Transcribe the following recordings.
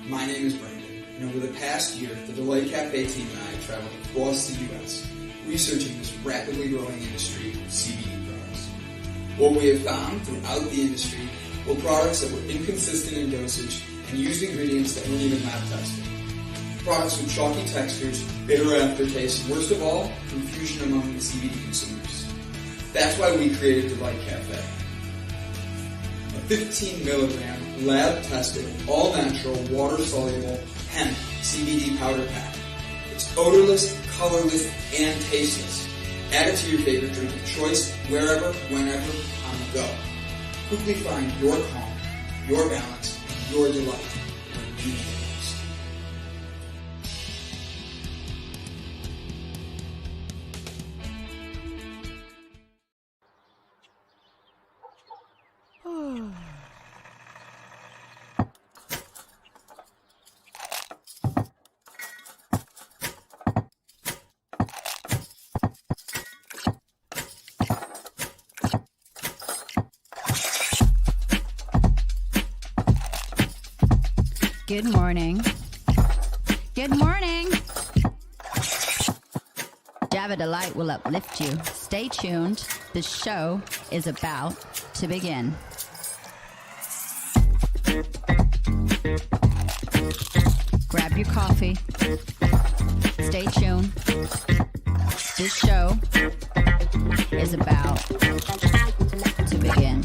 My name is Brandon, and over the past year, the Delight Cafe team and I traveled across the U.S. researching this rapidly growing industry of CBD products. What we have found throughout the industry were products that were inconsistent in dosage and used ingredients that weren't even lab tested. Products with chalky textures, bitter aftertaste, and worst of all, confusion among the CBD consumers. That's why we created Delight Cafe. A 15 milligram lab-tested, all-natural, water-soluble hemp CBD powder pack. It's odorless, colorless, and tasteless. Add it to your favorite drink of choice, wherever, whenever, on the go. Quickly find your calm, your balance, and your delight when you need it most. Good morning. Good morning. Java Delight will uplift you. Stay tuned. The show is about to begin. Grab your coffee. Stay tuned. This show is about to begin.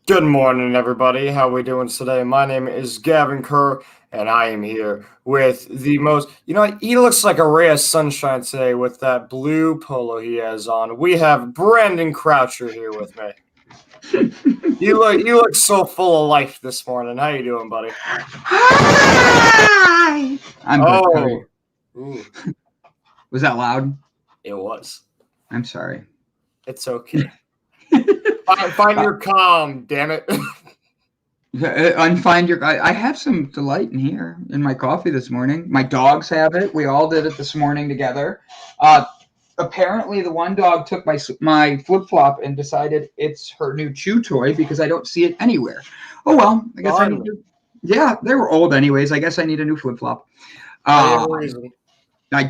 Good morning, everybody. How are we doing today? My name is Gavin Kerr, and I am here with the most... he looks like a ray of sunshine today with that blue polo he has on. We have Brandon Croucher here with me. You look so full of life this morning. How you doing, buddy? Hi! I'm good. Ooh. Was that loud? It was. I'm sorry. It's okay. Find your calm, damn it. Unfind your... I have some delight in here in my coffee this morning. My dogs have it. We all did it this morning together. Apparently, the one dog took my flip-flop and decided it's her new chew toy because I don't see it anywhere. Oh, well. I guess I need to... Yeah, they were old anyways. I guess I need a new flip-flop. I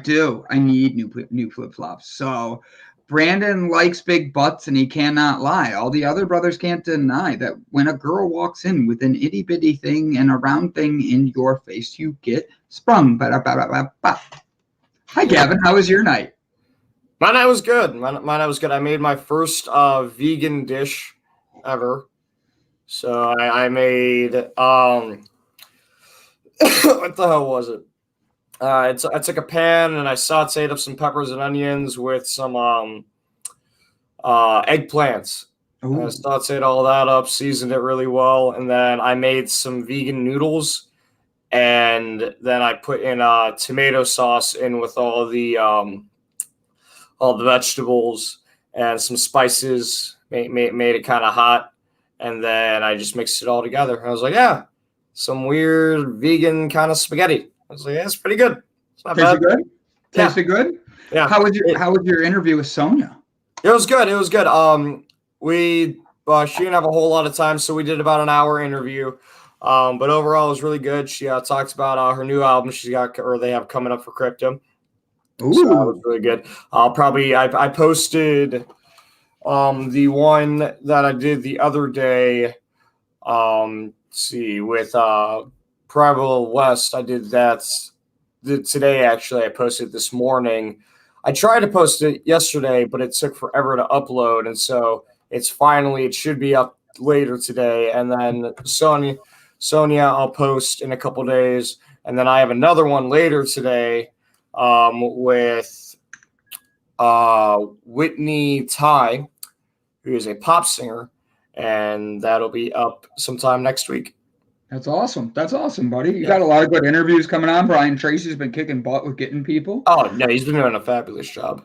do. I need new flip-flops. So... Brandon likes big butts, and he cannot lie. All the other brothers can't deny that when a girl walks in with an itty-bitty thing and a round thing in your face, you get sprung. Ba-da-ba-ba-ba-ba. Hi, Gavin. How was your night? My night was good. I made my first vegan dish ever. So I made what the hell was it? I took a pan and I sauteed up some peppers and onions with some eggplants. I sauteed all that up, seasoned it really well, and then I made some vegan noodles, and then I put in tomato sauce in with all the vegetables and some spices. Made it kind of hot, and then I just mixed it all together. I was like, yeah, some weird vegan kind of spaghetti. I was like, yeah, it's pretty good. It's not bad. Good? Tasted good? Yeah. How was your interview with Sonia? It was good. She didn't have a whole lot of time, so we did about an hour interview. But overall, it was really good. She talks about her new album they have coming up for crypto. Ooh. So that was really good. I posted the one that I did the other day. With Primal West, I did that today. Actually, I posted this morning. I tried to post it yesterday, but it took forever to upload, and so it should be up later today. And then Sonia, I'll post in a couple days, and then I have another one later today with Whitney Ty, who is a pop singer, and that'll be up sometime next week. That's awesome, buddy. You got a lot of good interviews coming on. Brian Tracy's been kicking butt with getting people. Oh, no, he's been doing a fabulous job.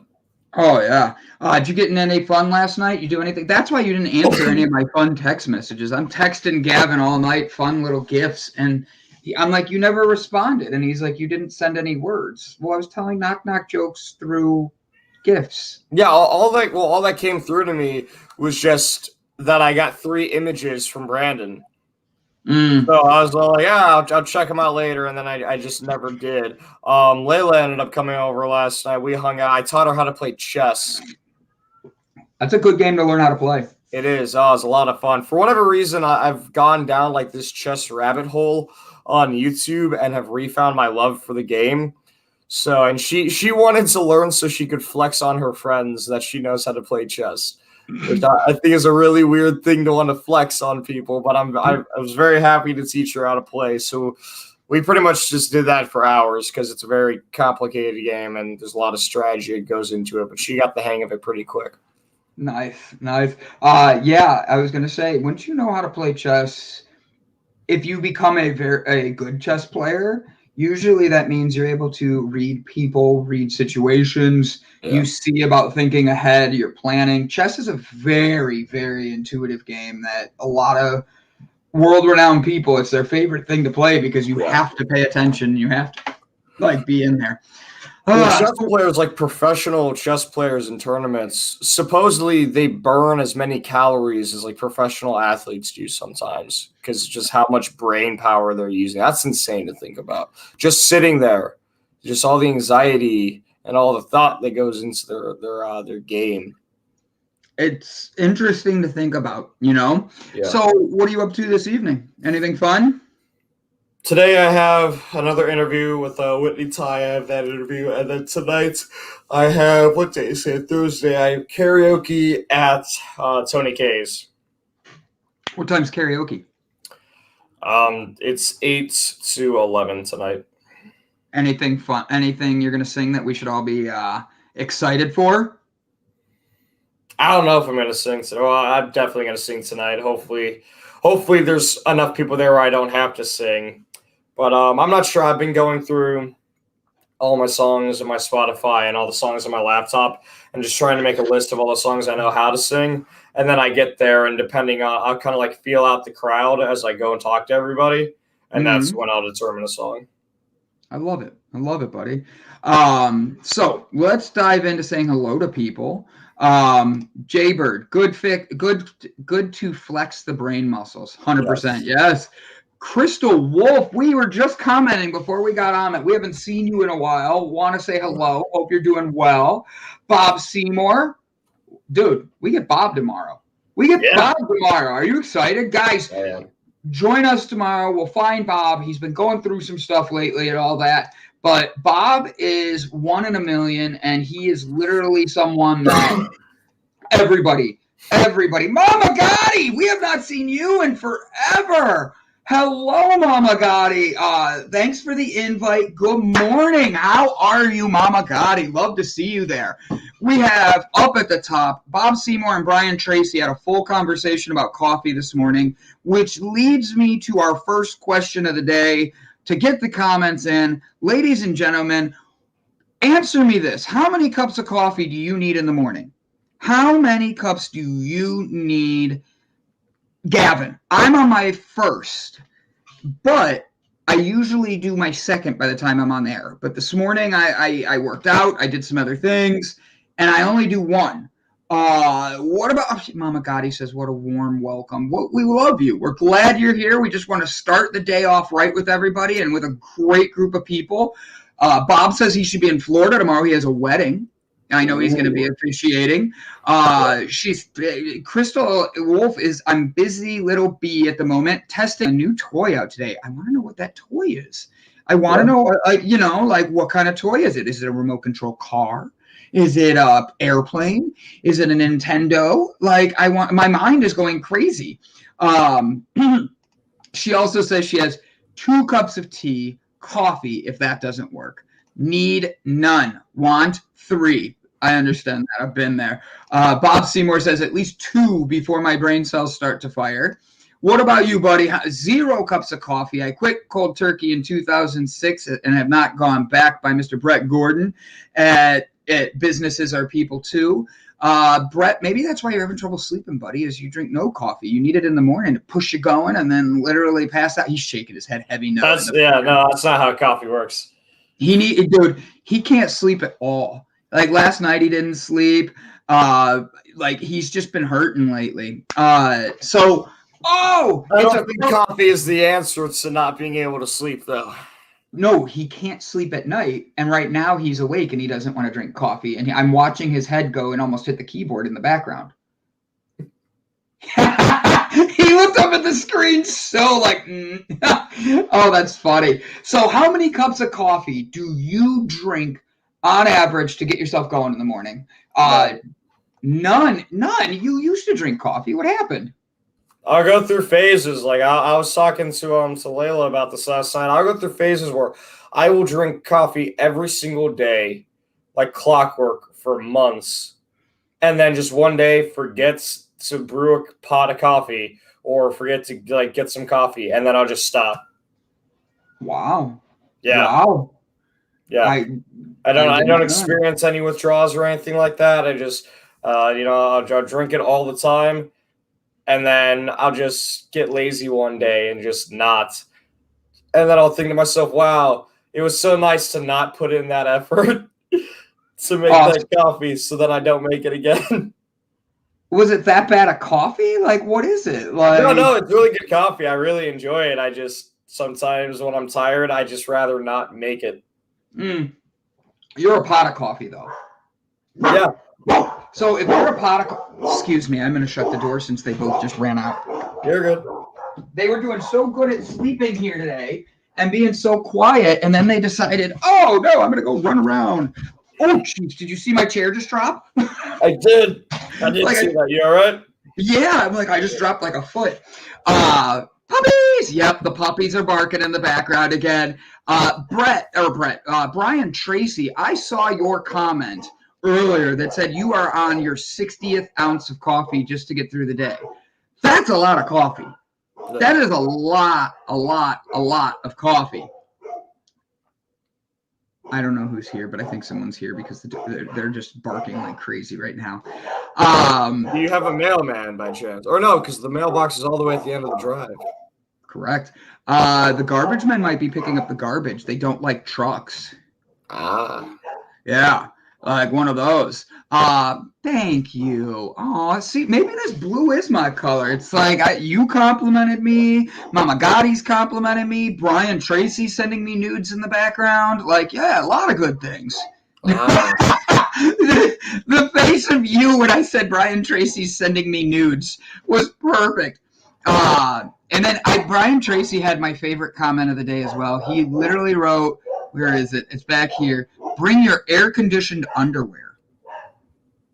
Oh, yeah. Did you get in any fun last night? You do anything? That's why you didn't answer any of my fun text messages. I'm texting Gavin all night, fun little gifts, and I'm like, you never responded. And he's like, you didn't send any words. Well, I was telling knock-knock jokes through gifts. Yeah, all that came through to me was just that I got 3 images from Brandon. So I was like, yeah, I'll check them out later, and then I just never did. Layla ended up coming over last night. We hung out. I taught her how to play chess. That's a good game to learn how to play. It is. Oh, it's a lot of fun. For whatever reason, I've gone down like this chess rabbit hole on YouTube and have refound my love for the game. So, and she wanted to learn so she could flex on her friends that she knows how to play chess, which I think is a really weird thing to want to flex on people. But I was very happy to teach her how to play. So we pretty much just did that for hours because it's a very complicated game and there's a lot of strategy that goes into it. But she got the hang of it pretty quick. Nice. Yeah, I was gonna say, once you know how to play chess, if you become a good chess player, usually that means you're able to read people, read situations. Yeah. You see about thinking ahead, you're planning. Chess is a very, very intuitive game that a lot of world-renowned people, it's their favorite thing to play because you have to pay attention. You have to be in there. Chess players, like professional chess players in tournaments, supposedly they burn as many calories as like professional athletes do sometimes because just how much brain power they're using. That's insane to think about. Just sitting there, just all the anxiety and all the thought that goes into their game. It's interesting to think about, Yeah. So what are you up to this evening? Anything fun? Today I have another interview with Whitney Ty. I have that interview. And then tonight I have, what day is it? Thursday. I have karaoke at Tony K's. What time's karaoke? It's 8 to 11 tonight. Anything fun? Anything you're going to sing that we should all be excited for? I don't know if I'm going to sing today. Well, I'm definitely going to sing tonight. Hopefully there's enough people there where I don't have to sing. But I'm not sure. I've been going through all my songs on my Spotify and all the songs on my laptop and just trying to make a list of all the songs I know how to sing. And then I get there, and depending on, I'll kind of like feel out the crowd as I go and talk to everybody. And that's when I'll determine a song. I love it, buddy. So let's dive into saying hello to people. Jaybird, good to flex the brain muscles. 100%. Yes. Crystal Wolf, we were just commenting before we got on it. We haven't seen you in a while. Want to say hello. Hope you're doing well. Bob Seymour. Dude, we get Bob tomorrow. Are you excited? Guys, join us tomorrow. We'll find Bob. He's been going through some stuff lately and all that. But Bob is 1 in a million, and he is literally someone that everybody, Mama Gotti, we have not seen you in forever. Hello, Mama Gotti. Thanks for the invite. Good morning. How are you, Mama Gotti? Love to see you there. We have up at the top, Bob Seymour and Brian Tracy had a full conversation about coffee this morning, which leads me to our first question of the day. To get the comments in, ladies and gentlemen, answer me this. How many cups of coffee do you need in the morning? How many cups do you need? Gavin, I'm on my first, but I usually do my second by the time I'm on air. But this morning I worked out, I did some other things, and I only do one. What about Mama Gotti says, what a warm welcome. We love you. We're glad you're here. We just want to start the day off right with everybody and with a great group of people. Bob says he should be in Florida tomorrow. He has a wedding. I know he's going to be officiating. Crystal Wolf is, I'm busy little bee at the moment, testing a new toy out today. I want to know what that toy is. I want to know, what kind of toy is it? Is it a remote control car? Is it a airplane? Is it a Nintendo? My mind is going crazy. She also says she has 2 cups of tea, coffee, if that doesn't work. Need none. Want 3. I understand that. I've been there. Bob Seymour says at least 2 before my brain cells start to fire. What about you, buddy? 0 cups of coffee. I quit cold turkey in 2006 and have not gone back, by Mr. Brett Gordon. businesses are people too. Brett, maybe that's why you're having trouble sleeping, buddy, is you drink no coffee. You need it in the morning to push you going and then literally pass out. He's shaking his head heavy no. No, that's not how coffee works. Dude, he can't sleep at all. Like last night he didn't sleep. Like he's just been hurting lately. I don't think coffee is the answer to not being able to sleep, though. No, he can't sleep at night, and right now he's awake and he doesn't want to drink coffee. And I'm watching his head go and almost hit the keyboard in the background. He looked up at the screen so like, oh, that's funny. So how many cups of coffee do you drink on average to get yourself going in the morning? None. You used to drink coffee. What happened? I'll go through phases. Like I was talking to Layla about this last night. I'll go through phases where I will drink coffee every single day, like clockwork, for months, and then just one day forgets to brew a pot of coffee or forget to like get some coffee, and then I'll just stop. Wow. Yeah. Wow. Yeah. I don't experience any withdrawals or anything like that. I just I'll drink it all the time. And then I'll just get lazy one day and just not. And then I'll think to myself, wow, it was so nice to not put in that effort to make that coffee so that I don't make it again. Was it that bad a coffee? Like, what is it? Like, No, it's really good coffee. I really enjoy it. I just, sometimes when I'm tired, I just rather not make it. You're a pot of coffee, though. Yeah. So if you're a pot of excuse me, I'm going to shut the door since they both just ran out. You're good. They were doing so good at sleeping here today and being so quiet, and then they decided, oh, no, I'm going to go run around. Oh, jeez, did you see my chair just drop? I did. I did see that. You all right? Yeah, I'm like, I just dropped like a foot. Puppies! Yep, the puppies are barking in the background again. Brian Tracy, I saw your comment earlier that said you are on your 60th ounce of coffee just to get through the day. That's a lot of coffee. That is a lot of coffee. I don't know who's here, but I think someone's here because they're just barking like crazy right now. Do you have a mailman by chance? Or no, because the mailbox is all the way at the end of the drive. Correct. The garbage men might be picking up the garbage. They don't like trucks. Yeah. Like one of those. Thank you. Oh, see, maybe this blue is my color. It's like you complimented me. Mama Gotti's complimented me. Brian Tracy sending me nudes in the background. Like, yeah, a lot of good things. The face of you when I said Brian Tracy's sending me nudes was perfect. And then Brian Tracy had my favorite comment of the day as well. He literally wrote, where is it? It's back here. Bring your air-conditioned underwear.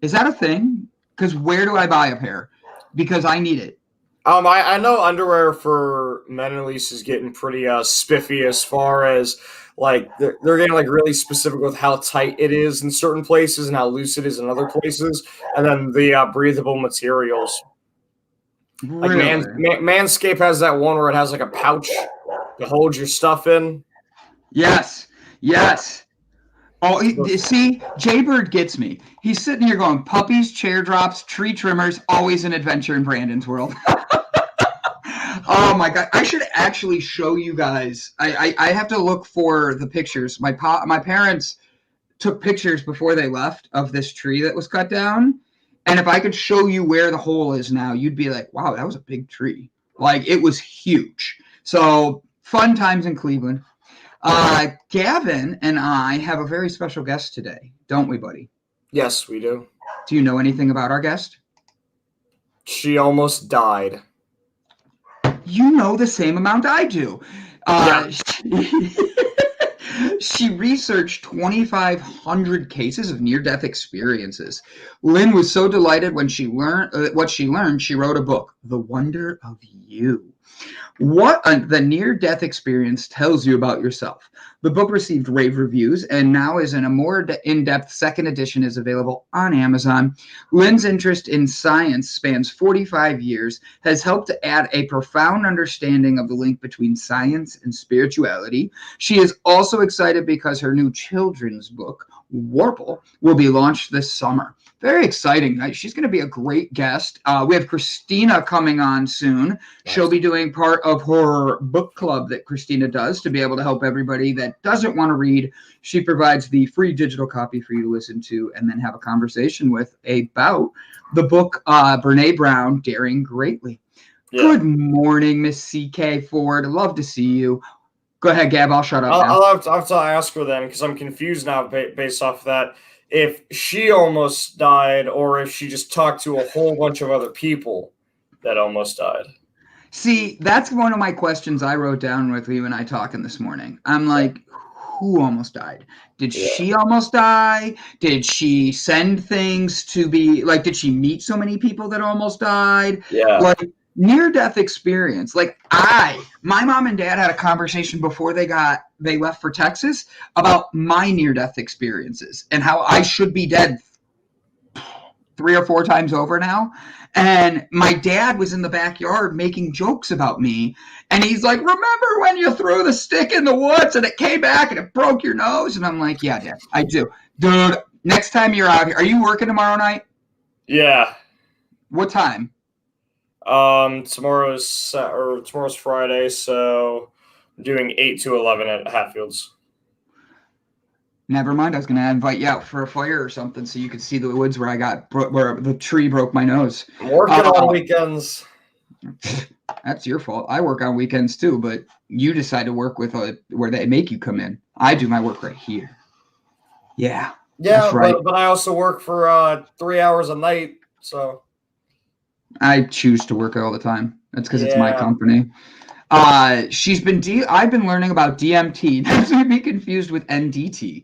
Is that a thing? Because where do I buy a pair? Because I need it. I know underwear for men at least is getting pretty spiffy as far as like they're getting like really specific with how tight it is in certain places and how loose it is in other places, and then the breathable materials. Like Really? Manscaped has that one where it has like a pouch to hold your stuff in. Yes. Oh, see, Jaybird gets me. He's sitting here going, puppies, chair drops, tree trimmers, always an adventure in Brandon's world. Oh, my God. I should actually show you guys. I have to look for the pictures. My parents took pictures before they left of this tree that was cut down. And if I could show you where the hole is now, you'd be like, wow, that was a big tree. Like, it was huge. So, fun times in Cleveland. Gavin and I have a very special guest today, don't we, buddy? Yes, we do. Do you know anything about our guest? She almost died. You know the same amount I do. Yeah. She researched 2,500 cases of near-death experiences. Lynn was so delighted when she learned what she learned. She wrote a book, The Wonder of You. What the near-death experience tells you about yourself. The book received rave reviews and now is in a more in-depth second edition is available on Amazon. Lynn's interest in science spans 45 years, has helped to add a profound understanding of the link between science and spirituality. She is also excited because her new children's book, Warple will be launched this summer. Very exciting. She's going to be a great guest. We have Christina coming on soon. Nice. She'll be doing part of her book club that Christina does to be able to help everybody that doesn't want to read. She provides the free digital copy for you to listen to and then have a conversation with about the book Brene Brown, Daring Greatly. Yeah. Good morning, Miss C.K. Ford. Love to see you. Go ahead, Gab. I'll shut up now. I'll have to ask her then, because I'm confused now based off of that. If she almost died, or if she just talked to a whole bunch of other people that almost died. See, that's one of my questions I wrote down with you and I talking this morning. I'm like, who almost died? Did she almost die? Did she send things to be like, did she meet so many people that almost died? Yeah. Like, near-death experience. Like my mom and dad had a conversation before they left for Texas about my near-death experiences and how I should be dead 3 or 4 times over now. And my dad was in the backyard making jokes about me. And he's like, remember when you threw the stick in the woods and it came back and it broke your nose? And I'm like, yeah, Dad, I do. Dude, next time you're out here, are you working tomorrow night? Yeah. What time? Tomorrow's Friday, so I'm doing 8 to 11 at Hatfields. Never mind. I was going to invite you out for a fire or something so you could see the woods where where the tree broke my nose. I'm working on weekends. That's your fault. I work on weekends too, but you decide to work with where they make you come in. I do my work right here. Yeah. Yeah, that's right. But I also work for 3 hours a night, so. I choose to work all the time. That's because it's my company. I've been learning about DMT, not to be confused with NDT.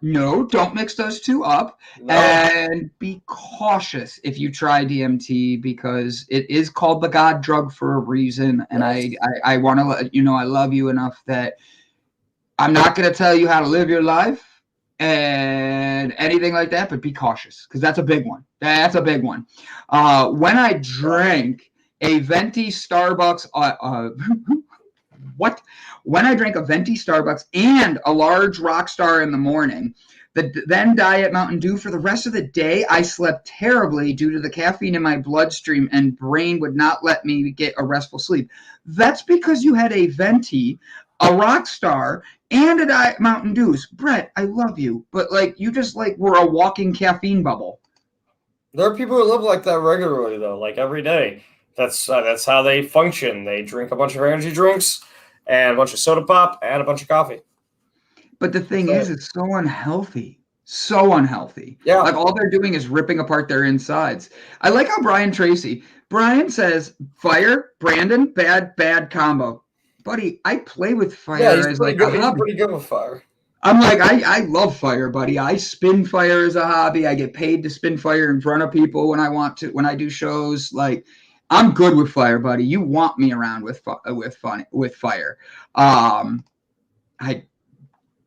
No, don't mix those two up. No. And be cautious if you try DMT, because it is called the God drug for a reason. And yes. I want to let you know I love you enough that I'm not going to tell you how to live your life and anything like that, but be cautious, because that's a big one. That's a big one. When I drank a venti Starbucks, when I drank a venti Starbucks and a large Rockstar in the morning, then Diet Mountain Dew for the rest of the day, I slept terribly due to the caffeine in my bloodstream, and brain would not let me get a restful sleep. That's because you had a venti, a Rockstar, and a Diet Mountain Dews. Brett, I love you, but you just were a walking caffeine bubble. There are people who live like that regularly, though, every day. That's how they function. They drink a bunch of energy drinks and a bunch of soda pop and a bunch of coffee. But the thing is, it's so unhealthy. So unhealthy. Yeah. All they're doing is ripping apart their insides. I like how Brian says, fire, Brandon, bad combo. Buddy, I play with fire. Yeah, he's pretty good with fire. I'm I love fire, buddy. I spin fire as a hobby. I get paid to spin fire in front of people when I want to, when I do shows. I'm good with fire, buddy. You want me around with fire.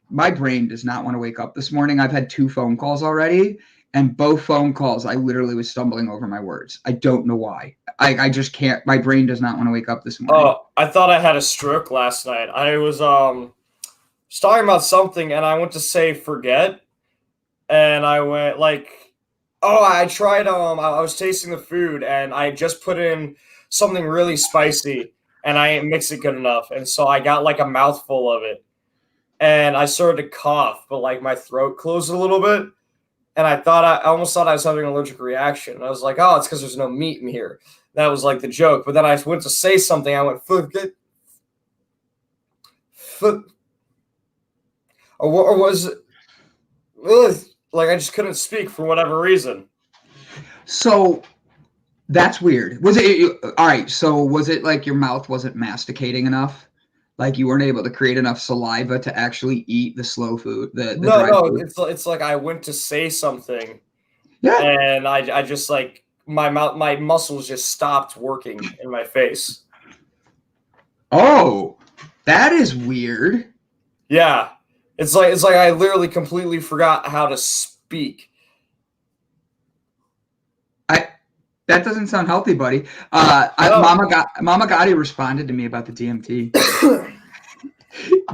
My brain does not want to wake up this morning. I've had 2 phone calls already, and both phone calls I literally was stumbling over my words. I don't know why. I just can't. My brain does not want to wake up this morning. Oh, I thought I had a stroke last night. I was talking about something, and I went to say forget, and I went I tried I was tasting the food, and I just put in something really spicy, and I didn't mix it good enough, and so I got a mouthful of it, and I started to cough, but my throat closed a little bit, and I almost thought I was having an allergic reaction. I was like, oh, it's because there's no meat in here. That was the joke. But then I went to say something. I went, or was it? I just couldn't speak for whatever reason. So that's weird. Was it all right? So was it your mouth wasn't masticating enough? You weren't able to create enough saliva to actually eat the slow food? No. It's I went to say something. Yeah. And I just my muscles just stopped working in my face. Oh, that is weird. Yeah. It's I literally completely forgot how to speak. That doesn't sound healthy, buddy. Mama Gotti responded to me about the DMT.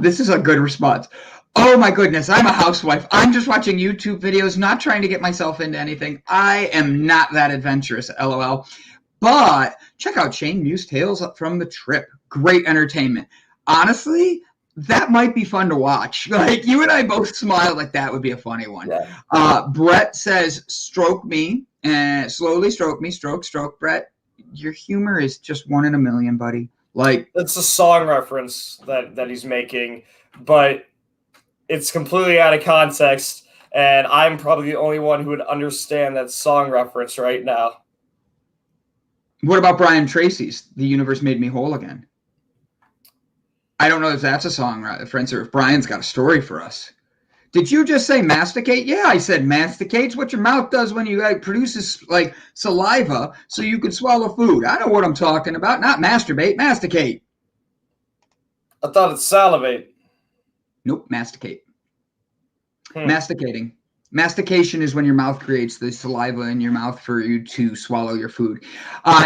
This is a good response. Oh my goodness, I'm a housewife. I'm just watching YouTube videos, not trying to get myself into anything. I am not that adventurous, LOL. But check out Shane Mew's Tales from the Trip. Great entertainment. Honestly, that might be fun to watch. Like, you and I both smiled like that would be a funny one. Yeah. Brett says, stroke me, and slowly stroke me, stroke, Brett. Your humor is just 1 in a million, buddy. Like, it's a song reference that he's making, but it's completely out of context, and I'm probably the only one who would understand that song reference right now. What about Brian Tracy's The Universe Made Me Whole Again? I don't know if that's a song reference or if Brian's got a story for us. Did you just say masticate? Yeah, I said masticate's what your mouth does when you produces like saliva so you could swallow food. I know what I'm talking about. Not masturbate, masticate. I thought it's salivate. Nope, masticate. Masticating. Mastication is when your mouth creates the saliva in your mouth for you to swallow your food.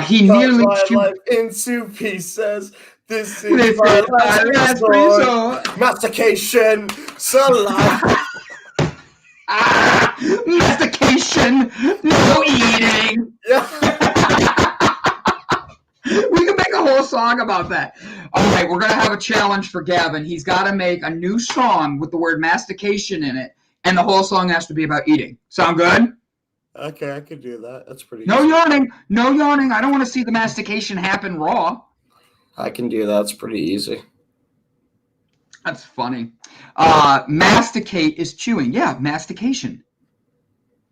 He nearly life into pieces. This is my last resort. Mastication, saliva. Mastication, no eating. Yeah. We can make a whole song about that. All right, we're going to have a challenge for Gavin. He's got to make a new song with the word mastication in it, and the whole song has to be about eating. Sound good? Okay, I could do that. That's pretty No easy. yawning. No yawning. I don't want to see the mastication happen raw. I can do that. It's pretty easy. That's funny. Masticate is chewing. Yeah, mastication.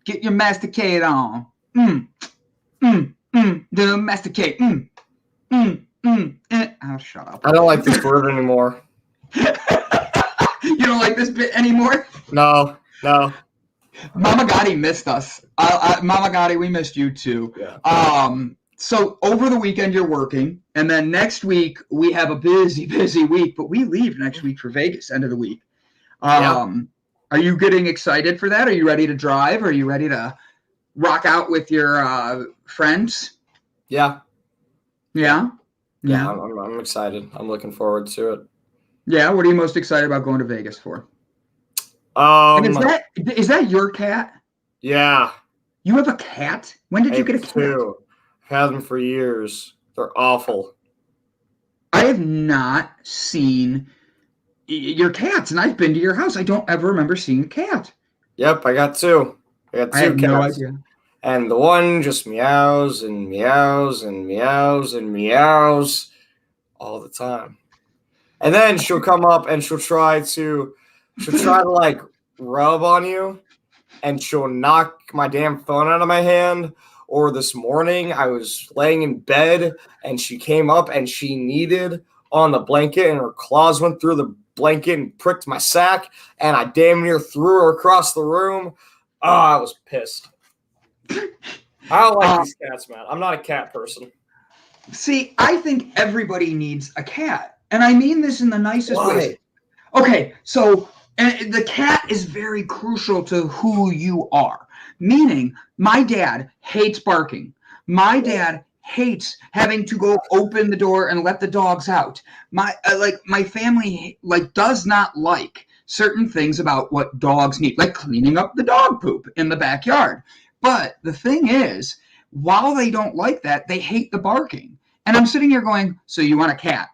Get your masticate on. The masticate. Oh, shut up. I don't like this word anymore. You don't like this bit anymore? No. Mama Gotti missed us. Mama Gotti, we missed you too. Yeah. So over the weekend you're working, and then next week we have a busy week, but we leave next week for Vegas, end of the week. Are you getting excited for that? Are you ready to drive? Are you ready to rock out with your friends? Yeah. Yeah? Yeah, I'm excited. I'm looking forward to it. Yeah, what are you most excited about going to Vegas for? And is that your cat? Yeah. You have a cat? When did you get a cat? Two. I've had them for years. They're awful. I have not seen your cats, and I've been to your house. I don't ever remember seeing a cat. Yep, I got two. I have cats. No idea. And the one just meows and meows and meows and meows all the time. And then she'll come up and she'll try to like rub on you, and she'll knock my damn phone out of my hand. Or this morning I was laying in bed and she came up and she kneaded on the blanket and her claws went through the blanket and pricked my sack, and I damn near threw her across the room. Oh, I was pissed. I don't like these cats, man. I'm not a cat person. See, I think everybody needs a cat. And I mean this in the nicest Why? way. Okay, so and the cat is very crucial to who you are. Meaning, my dad hates barking. My dad hates having to go open the door and let the dogs out. My family does not like certain things about what dogs need, like cleaning up the dog poop in the backyard. But the thing is, while they don't like that, they hate the barking. And I'm sitting here going, so you want a cat?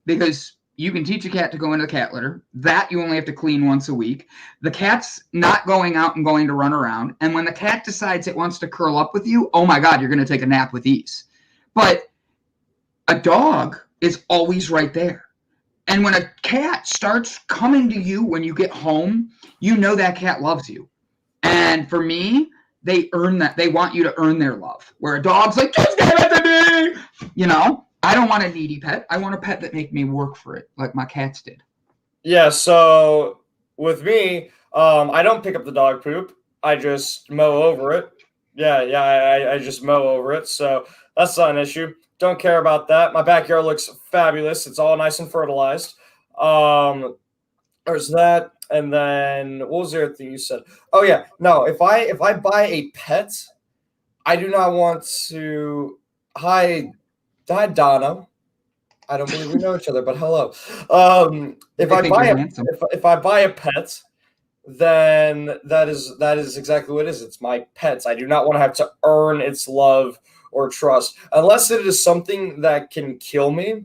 Because you can teach a cat to go into the cat litter. That you only have to clean once a week. The cat's not going out and going to run around. And when the cat decides it wants to curl up with you, oh my God, you're going to take a nap with ease. But a dog is always right there. And when a cat starts coming to you when you get home, you know that cat loves you. And for me, they earn that. They want you to earn their love. Where a dog's like, just give it to me. You know? I don't want a needy pet. I want a pet that make me work for it, like my cats did. Yeah, so with me, I don't pick up the dog poop. I just mow over it. I just mow over it. So that's not an issue. Don't care about that. My backyard looks fabulous. It's all nice and fertilized. There's that. And then what was the other thing you said? Oh yeah, no. If I buy a pet, I do not want to. Hi, Donna. I don't believe we know each other, but hello. If I I think buy you're a handsome. if I buy a pet, then that is exactly what it is. It's my pet. I do not want to have to earn its love or trust, unless it is something that can kill me.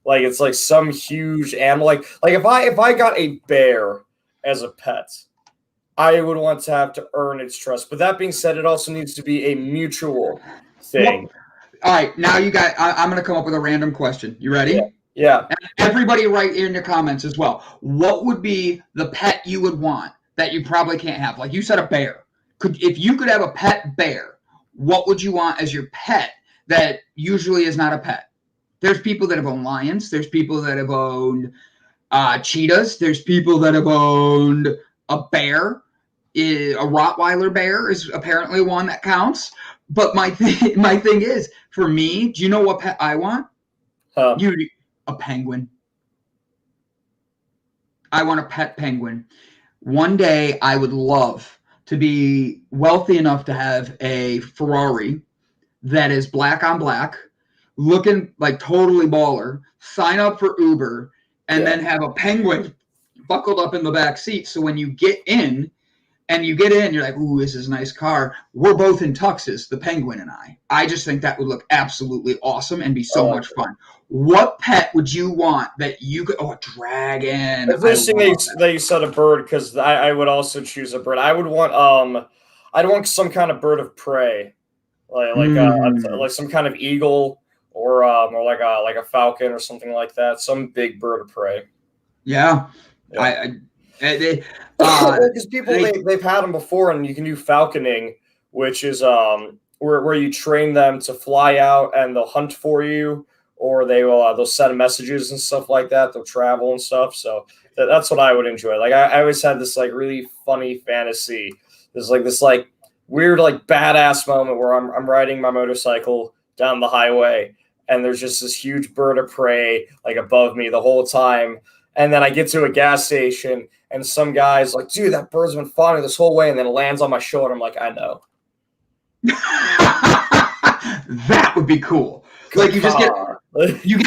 Like it's like some huge animal. Like if I got a bear as a pet, I would want to have to earn its trust. But that being said, it also needs to be a mutual thing. All right, now I'm going to come up with a random question. You Yeah. ready? Yeah. Everybody write in your comments as well. What would be the pet you would want that you probably can't have? Like you said, a bear. If you could have a pet bear, what would you want as your pet that usually is not a pet? There's people that have owned lions. There's people that have owned cheetahs. There's people that have owned a bear. A Rottweiler bear is apparently one that counts. But my thing is, for me, do you know what pet I want? Huh. A penguin. I want a pet penguin. One day I would love to be wealthy enough to have a Ferrari that is black on black, looking like totally baller, sign up for Uber, and then have a penguin buckled up in the back seat. So when you get in, you're like, ooh, this is a nice car. We're both in tuxes, the penguin and I. I just think that would look absolutely awesome and be so much fun. What pet would you want that you could? Oh, a dragon. It's interesting that you said a bird, because I would also choose a bird. I'd want some kind of bird of prey, like some kind of eagle or like a falcon or something like that. Some big bird of prey. Yeah. Because they've had them before, and you can do falconing, which is where you train them to fly out and they'll hunt for you, or they'll send messages and stuff like that. They'll travel and stuff. So that's what I would enjoy. Like I always had this like really funny fantasy. There's like this like weird like badass moment where I'm riding my motorcycle down the highway, and there's just this huge bird of prey like above me the whole time. And then I get to a gas station, and some guy's like, dude, that bird's been following me this whole way. And then it lands on my shoulder. I'm like, I know. That would be cool. Like you just you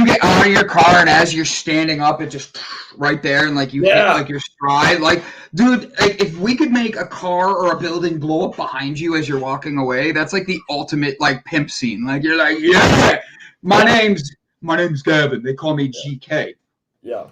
get out of your car, and as you're standing up, it just right there, and like you hit like your stride. Like, dude, like, if we could make a car or a building blow up behind you as you're walking away, that's like the ultimate like pimp scene. Like you're like, yeah, my name's Gavin. They call me GK. Yeah,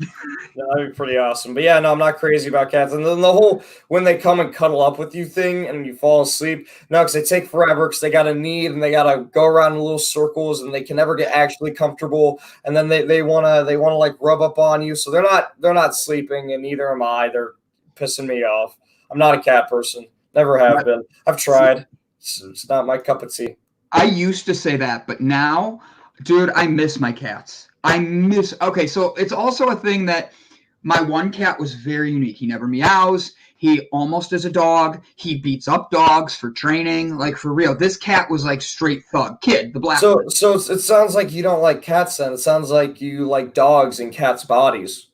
that'd be pretty awesome. But yeah, no, I'm not crazy about cats. And then the whole when they come and cuddle up with you thing and you fall asleep, no, because they take forever because they got to knead and they got to go around in little circles and they can never get actually comfortable. And then they wanna like rub up on you, so they're not sleeping, and neither am I. They're pissing me off. I'm not a cat person. Never have been. I've tried. It's not my cup of tea. I used to say that, but now, dude, I miss my cats. Okay, so it's also a thing that my one cat was very unique. He never meows. He almost is a dog. He beats up dogs for training, like for real. This cat was like straight thug kid, the black. So it sounds like you don't like cats then. It sounds like you like dogs in cats' bodies.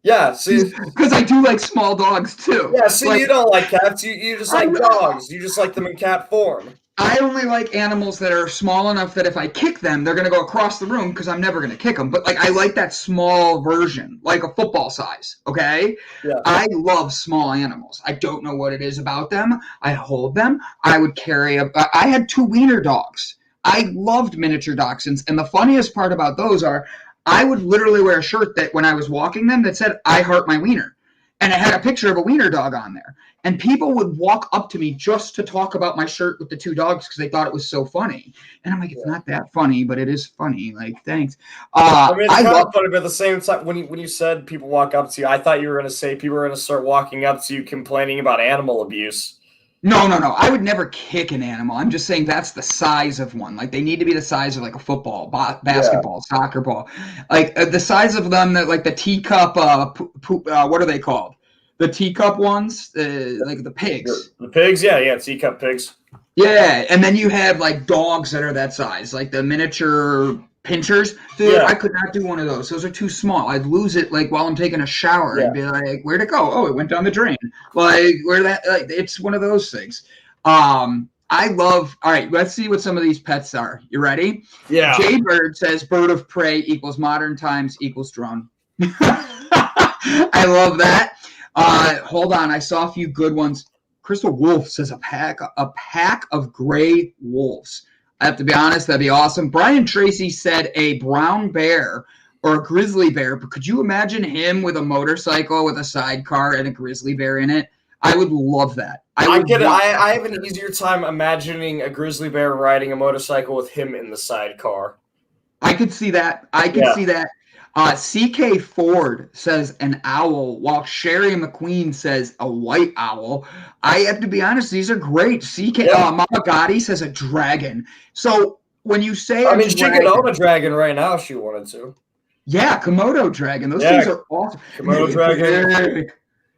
Yeah, see, because I do like small dogs too. Yeah, see, like, you don't like cats. You just like dogs. You just like them in cat form. I only like animals that are small enough that if I kick them, they're going to go across the room because I'm never going to kick them. But like, I like that small version, like a football size. Okay. Yeah. I love small animals. I don't know what it is about them. I hold them. I would I had 2 wiener dogs. I loved miniature dachshunds. And the funniest part about those are I would literally wear a shirt that when I was walking them that said, I heart my wiener. And it had a picture of a wiener dog on there. And people would walk up to me just to talk about my shirt with the 2 dogs because they thought it was so funny. And I'm like, it's not that funny, but it is funny. Like, thanks. I mean, it's kind of funny, but at the same time, when you said people walk up to you, I thought you were going to say people were going to start walking up to you complaining about animal abuse. No. I would never kick an animal. I'm just saying that's the size of one. Like, they need to be the size of like a football, basketball, soccer ball. Like the size of them that like the teacup. What are they called? The teacup ones, like the pigs. The pigs, yeah, teacup pigs. Yeah, and then you have like dogs that are that size, like the miniature pinchers. Dude, I could not do one of those. Those are too small. I'd lose it like while I'm taking a shower. Yeah. I'd be like, where'd it go? Oh, it went down the drain. Like, it's one of those things. I All right, let's see what some of these pets are. You ready? Yeah. Jaybird says bird of prey equals modern times equals drone. I love that. Hold on, I saw a few good ones. Crystal Wolf says a pack of gray wolves. I have to be honest, that'd be awesome. Brian Tracy said a brown bear or a grizzly bear, but could you imagine him with a motorcycle with a sidecar and a grizzly bear in it? I would love that. I have an easier time imagining a grizzly bear riding a motorcycle with him in the sidecar. I could see that. See that. CK Ford says an owl, while Sherry McQueen says a white owl. I have to be honest; these are great. Mama Gotti says a dragon. So when you say, she could own a dragon right now if she wanted to. Yeah, Komodo dragon. Those things are awesome. Komodo dragon.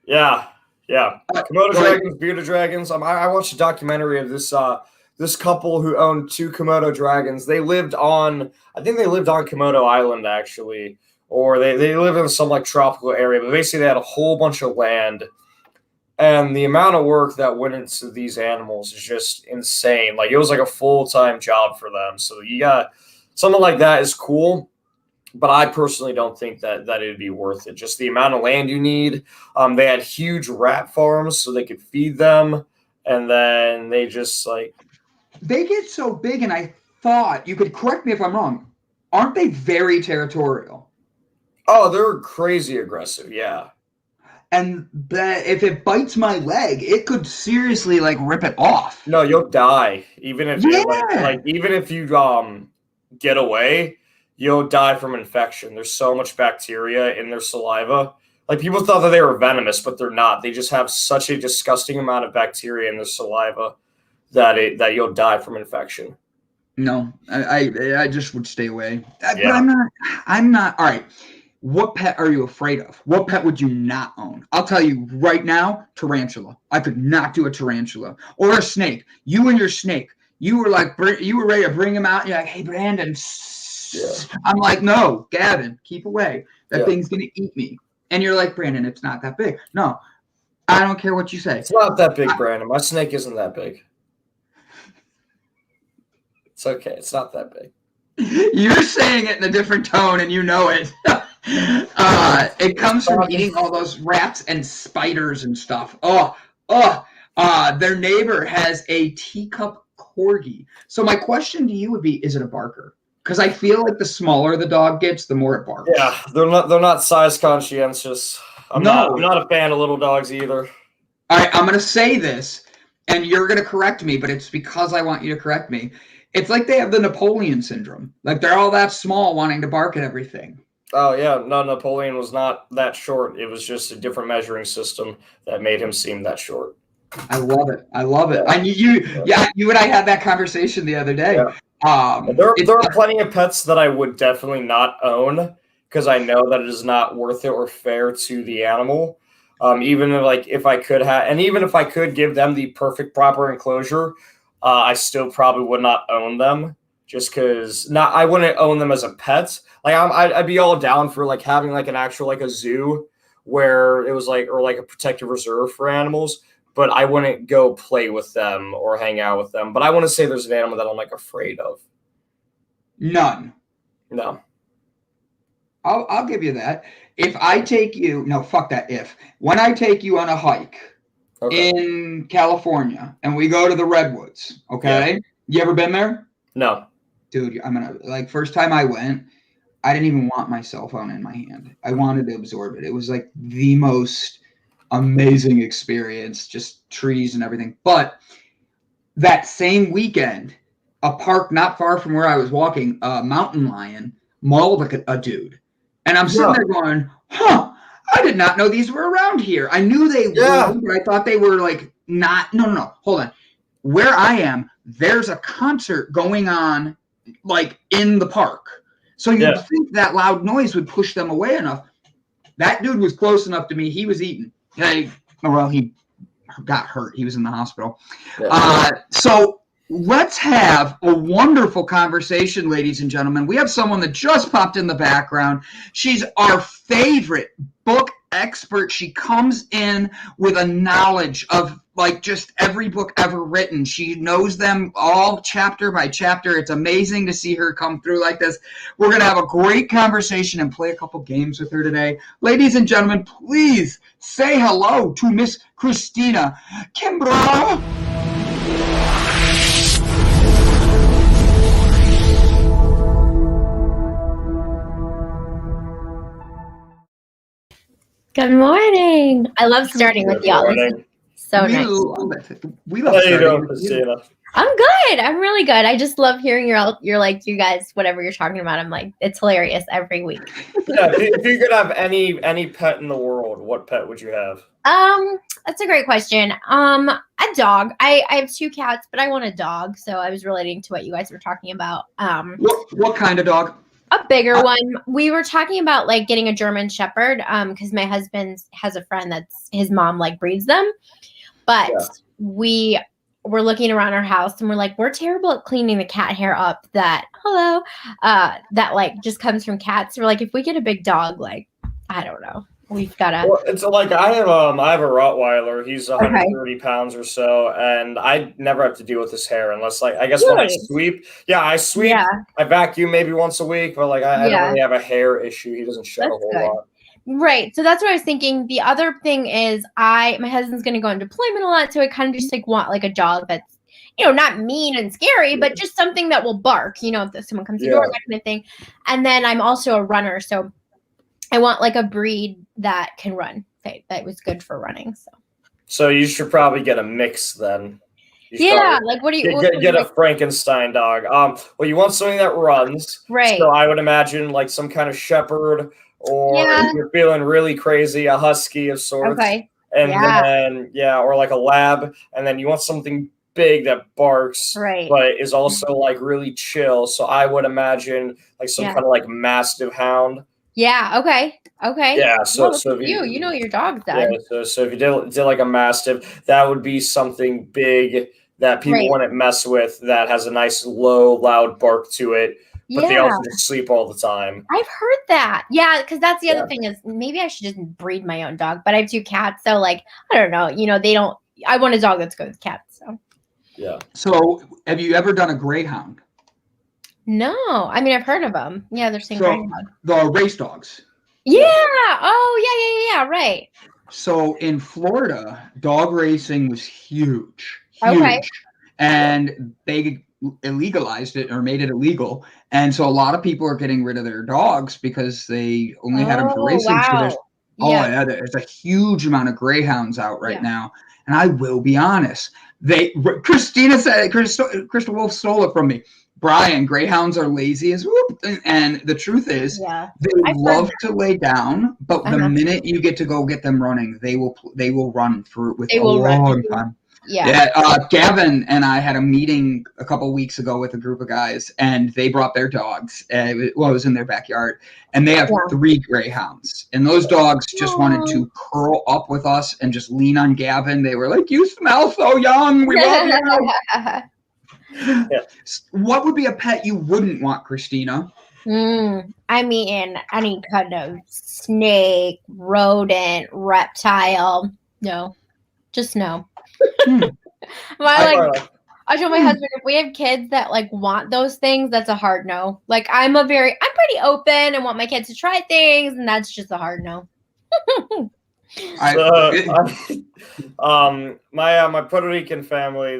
Yeah. Komodo dragons, bearded dragons. I watched a documentary of this couple who owned 2 Komodo dragons. They lived on Komodo Island, actually, or they lived in some like tropical area. But basically, they had a whole bunch of land, and the amount of work that went into these animals is just insane. Like, it was like a full-time job for them. So you got something like that is cool. But I personally don't think that it'd be worth it. Just the amount of land you need. They had huge rat farms so they could feed them. And then they just they get so big, and I thought, you could correct me if I'm wrong, aren't they very territorial? Oh, they're crazy aggressive, yeah. And if it bites my leg, it could seriously rip it off. No, you'll die. Even if you get away, you'll die from infection. There's so much bacteria in their saliva. Like, people thought that they were venomous, but they're not. They just have such a disgusting amount of bacteria in their saliva that you'll die from infection. No, I just would stay away. Yeah. But I'm not. All right. What pet are you afraid of? What pet would you not own? I'll tell you right now, tarantula. I could not do a tarantula. Or a snake. You and your snake. You were ready to bring him out. And you're like, hey, Brandon. Yeah. I'm like, no, Gavin, keep away. That thing's going to eat me. And you're like, Brandon, it's not that big. No, I don't care what you say. It's not that big, Brandon. My snake isn't that big. It's okay. It's not that big. You're saying it in a different tone, and you know it. It comes from eating all those rats and spiders and stuff. Their neighbor has a teacup corgi. So my question to you would be, is it a barker? Because I feel like the smaller the dog gets, the more it barks. Yeah, they're not size conscientious. I'm not a fan of little dogs either. All right, I'm going to say this, and you're going to correct me, but it's because I want you to correct me. It's like they have the Napoleon syndrome. Like, they're all that small wanting to bark at everything. Oh, yeah. No, Napoleon was not that short. It was just a different measuring system that made him seem that short. I love it. You and I had that conversation the other day. Yeah. There are plenty of pets that I would definitely not own because I know that it is not worth it or fair to the animal. Even if I could give them the perfect proper enclosure, I still probably would not own them just because I wouldn't own them as a pet. I'd be all down for having an actual a zoo where it was or a protective reserve for animals. But I wouldn't go play with them or hang out with them. But I want to say there's an animal that I'm afraid of. None. No. I'll give you that. If I take you, no, fuck that. When I take you on a hike in California and we go to the Redwoods, okay? Yeah. You ever been there? No. Dude, I'm gonna first time I went, I didn't even want my cell phone in my hand. I wanted to absorb it. It was the most amazing experience, just trees and everything. But that same weekend, a park not far from where I was walking, a mountain lion mauled a dude. And I'm sitting there going, I did not know these were around here. I knew they were, but I thought they were not. No, hold on. Where I am, there's a concert going on in the park. So you'd think that loud noise would push them away enough. That dude was close enough to me. He was eating. He got hurt. He was in the hospital. Yeah. So let's have a wonderful conversation, ladies and gentlemen. We have someone that just popped in the background. She's our favorite book expert. She comes in with a knowledge of like just every book ever written. She knows them all chapter by chapter. It's amazing to see her come through like this. We're going to have a great conversation and play a couple games with her today. Ladies and gentlemen, please say hello to Miss Christina Kimbra. Good morning. I love starting with y'all. So we nice. Love it. We love How you doing, starting with Christina? you. I'm good. I'm really good. I just love hearing you're like, you guys, whatever you're talking about. I'm like, it's hilarious every week. Yeah, if you could have any pet in the world, what pet would you have? That's a great question. A dog. I have 2 cats, but I want a dog. So I was relating to what you guys were talking about. What kind of dog? A bigger one. We were talking about like getting a German Shepherd, because my husband has a friend that's his mom like breeds them, but we were looking around our house and we're like, we're terrible at cleaning the cat hair up that like just comes from cats. We're like, if we get a big dog, like, I don't know. We've got to. Well, it's like I have a Rottweiler. He's 130 pounds or so, and I never have to deal with his hair unless, like, I guess when I sweep. Yeah, I sweep. Yeah. I vacuum maybe once a week, but like I don't really have a hair issue. He doesn't shed a whole lot. Right. So that's what I was thinking. The other thing is my husband's going to go on deployment a lot, so I kind of just like want like a dog that's, not mean and scary, but just something that will bark, if someone comes to the door, that kind of thing. And then I'm also a runner, so I want like a breed that can run. That was good for running. So you should probably get a mix then. Like what do you get a Frankenstein dog? Well, you want something that runs, right? So I would imagine like some kind of shepherd, or if you're feeling really crazy, a husky of sorts. Okay. And then or like a lab, and then you want something big that barks, right, but is also like really chill. So I would imagine like some kind of like Mastiff Hound. Yeah. Okay. Yeah. So if you know your dog's done. Yeah. So if you did like a Mastiff, that would be something big that people wouldn't mess with. That has a nice low, loud bark to it, but they also just sleep all the time. I've heard that. Yeah, because that's the other thing is maybe I should just breed my own dog. But I have 2 cats, so like I don't know. They don't. I want a dog that's good with cats. So. Yeah. So have you ever done a greyhound? No, I mean I've heard of them. Yeah, they're saying greyhound. The race dogs. Yeah. Oh, yeah. Right. So in Florida, dog racing was huge. Okay. And they illegalized it or made it illegal. And so a lot of people are getting rid of their dogs because they only had them for racing. Wow. So there's a huge amount of greyhounds out right now. And I will be honest. Christina said, Crystal Wolf stole it from me. Brian, greyhounds are lazy as whoop. And the truth is, they love to lay down, but the minute you get to go get them running, they will run with a long time. Yeah. Gavin and I had a meeting a couple weeks ago with a group of guys, and they brought their dogs. It was in their backyard, and they have 3 greyhounds. And those dogs just wanted to curl up with us and just lean on Gavin. They were like, "You smell so young. We love you." What would be a pet you wouldn't want, Christina? I mean, any kind of snake, rodent, reptile. No, just no. I told my husband if we have kids that like want those things, that's a hard no. Like I'm pretty open and want my kids to try things, and that's just a hard no. My Puerto Rican family,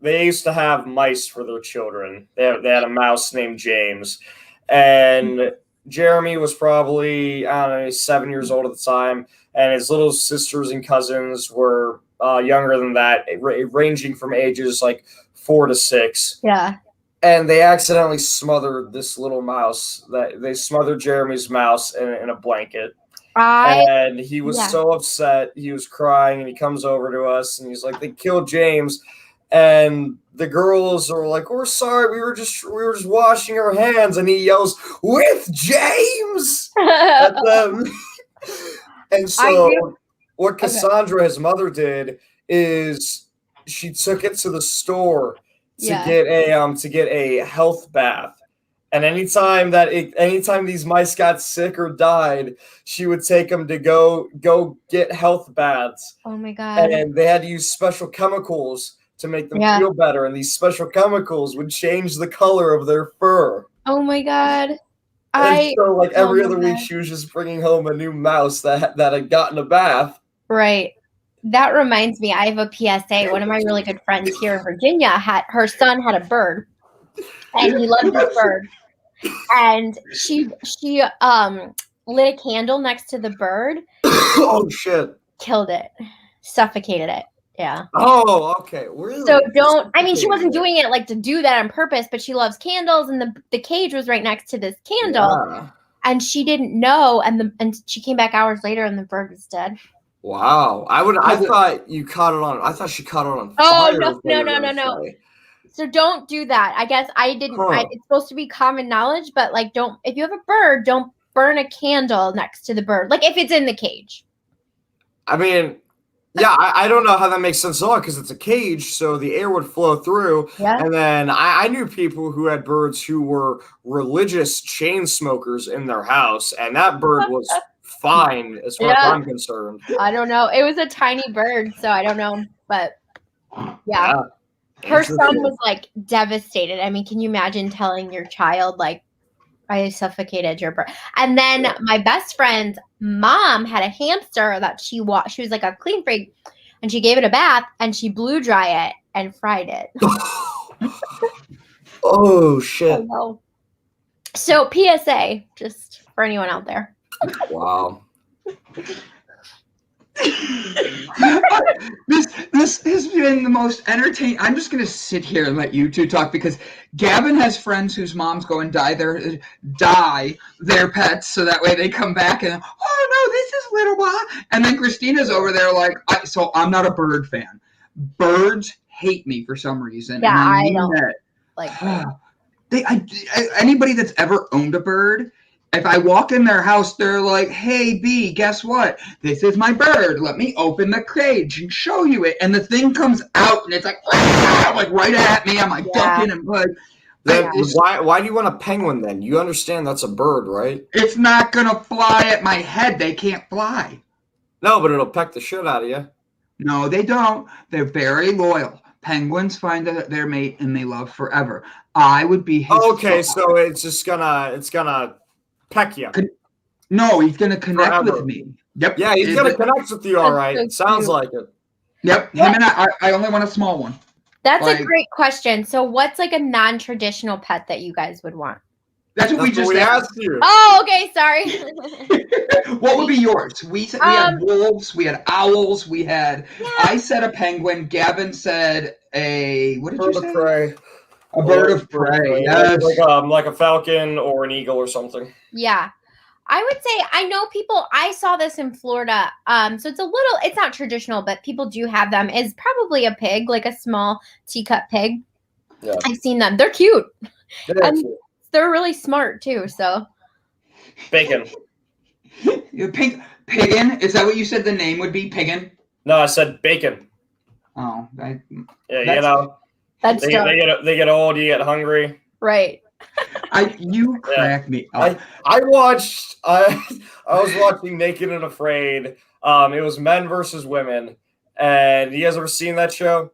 they used to have mice for their children. They had a mouse named James, and Jeremy was probably 7 years old at the time, and his little sisters and cousins were younger than that, ranging from ages like 4 to 6. Yeah. And they accidentally smothered this little mouse. They smothered Jeremy's mouse in a blanket. And he was so upset. He was crying, and he comes over to us, and he's like, "They killed James." And the girls are like, "We're sorry. We were just washing our hands." And he yells, "With James!" at them. And so what Cassandra, his mother, did is she took it to the store to get a health bath. And anytime these mice got sick or died, she would take them to go get health baths. Oh my God. And they had to use special chemicals to make them feel better. And these special chemicals would change the color of their fur. Oh my God. And so like every other week, she was just bringing home a new mouse that had gotten a bath. Right. That reminds me, I have a PSA. One of my really good friends here in Virginia her son had a bird, and he loved this bird. And she lit a candle next to the bird. Oh shit! Killed it, suffocated it. Yeah. Oh, okay. Really? So she wasn't doing it like to do that on purpose, but she loves candles, and the cage was right next to this candle, and she didn't know, and she came back hours later, and the bird was dead. Wow. I thought you caught it on. I thought she caught it on fire. Oh no. So don't do that. I guess I didn't. It's supposed to be common knowledge, but like, if you have a bird, don't burn a candle next to the bird. Like if it's in the cage. I mean, yeah, I don't know how that makes sense at all because it's a cage, so the air would flow through. Yeah. And then I knew people who had birds who were religious chain smokers in their house, and that bird was fine as far as I'm concerned. I don't know. It was a tiny bird, so I don't know. But yeah. Her son was like devastated. I mean, can you imagine telling your child, like, I suffocated your bird? And then my best friend's mom had a hamster that she was like a clean freak, and she gave it a bath and she blew dry it and fried it. Oh shit. So PSA, just for anyone out there. Wow. This has been the most entertaining. I'm just gonna sit here and let you two talk because Gavin has friends whose moms go and dye their pets so that way they come back and oh no, this is little blah. And then Christina's over there like, so I'm not a bird fan. Birds hate me for some reason. Yeah, and I don't like. Anybody that's ever owned a bird. If I walk in their house, they're like, hey, B, guess what? This is my bird. Let me open the cage and show you it. And the thing comes out, and it's like right at me. I'm like ducking and like. Why do you want a penguin then? You understand that's a bird, right? It's not going to fly at my head. They can't fly. No, but it'll peck the shit out of you. No, they don't. They're very loyal. Penguins find their mate, and they love forever. I would be his so it's gonna peck you. No, he's gonna connect with me. Yep. Yeah, he's gonna connect with you. All right. So sounds like it. Yep. Him and I only want a small one. That's a great question. So, what's like a non-traditional pet that you guys would want? That's what we just asked you. Oh, okay. Sorry. What would be yours? We had wolves. We had owls. We had. Yeah. I said a penguin. Gavin said a. What did you say? Bird of prey. A bird of prey. Yes. Like a falcon or an eagle or something. Yeah. I would say I know people. I saw this in Florida. So it's not traditional, but people do have them. Is probably a pig, like a small teacup pig. Yeah. I've seen them. They're cute. They're really smart too. So. Bacon. Piggin? Is that what you said the name would be? Piggin? No, I said bacon. Oh, That's they get old. You get hungry. Right. You crack me up. I was watching Naked and Afraid. It was men versus women. And you guys ever seen that show?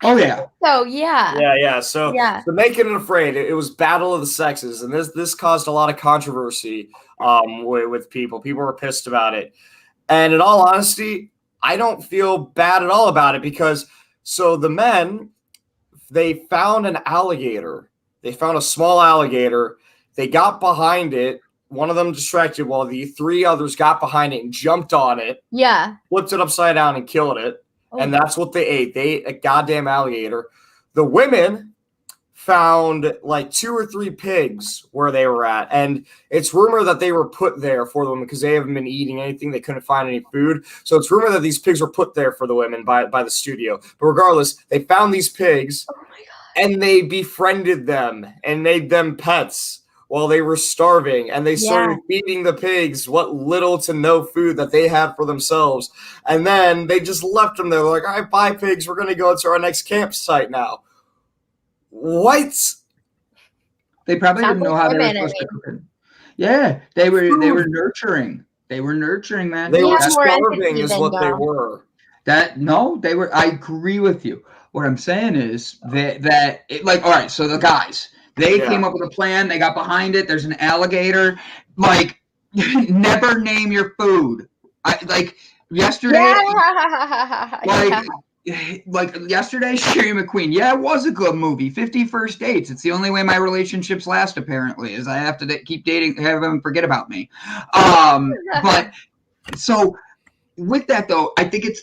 Oh yeah. So yeah. So Naked and Afraid, it was Battle of the Sexes, and this caused a lot of controversy with people. People were pissed about it. And in all honesty, I don't feel bad at all about it because the men, they found an alligator. They found a small alligator. They got behind it. One of them distracted while the three others got behind it and jumped on it. Yeah. Flipped it upside down and killed it. Oh. And that's what they ate. They ate a goddamn alligator. The women found like 2 or 3 pigs where they were at. And it's rumored that they were put there for them because they haven't been eating anything. They couldn't find any food. So it's rumored that these pigs were put there for the women by the studio. But regardless, they found these pigs. Oh my God. And they befriended them and made them pets while they were starving. And they started feeding the pigs what little to no food that they had for themselves. And then they just left them there. They're like, all right, bye, pigs. We're going to go to our next campsite now. What? They probably Sounds didn't know like how they were women, supposed to cook it. Yeah, they were nurturing. They were nurturing, man. They We were have more starving, empathy is than what they y'all. were. They were. I agree with you. What I'm saying is like, all right. So the guys, they came up with a plan. They got behind it. There's an alligator. Like, never name your food. Yesterday. Yeah. Like yesterday, Sherry McQueen. Yeah, it was a good movie. 50 First Dates. It's the only way my relationships last. Apparently, is I have to keep dating, have them forget about me. But so with that though, I think it's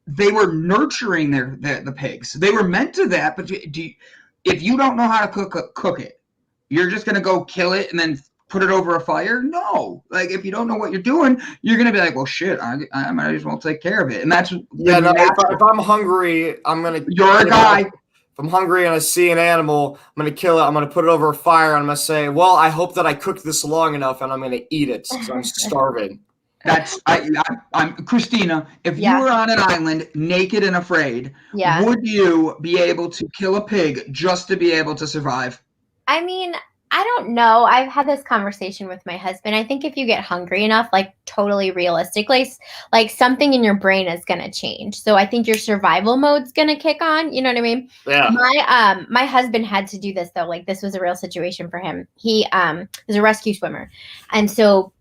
they were nurturing the pigs. They were meant to that. But if you don't know how to cook it, you're just gonna go kill it and then put it over a fire? No. Like, if you don't know what you're doing, you're gonna be like, well, shit, I might as well take care of it. And that's if I'm hungry, I'm gonna. You're a guy. If I'm hungry and I see an animal, I'm gonna kill it. I'm gonna put it over a fire, and I'm gonna say, well, I hope that I cooked this long enough, and I'm gonna eat it because I'm starving. I'm Christina. If you were on an island, naked and afraid, would you be able to kill a pig just to be able to survive? I mean, I don't know. I've had this conversation with my husband. I think if you get hungry enough, like totally realistically, like something in your brain is going to change. So I think your survival mode's going to kick on. You know what I mean? Yeah. My husband had to do this though. Like, this was a real situation for him. He is a rescue swimmer. And so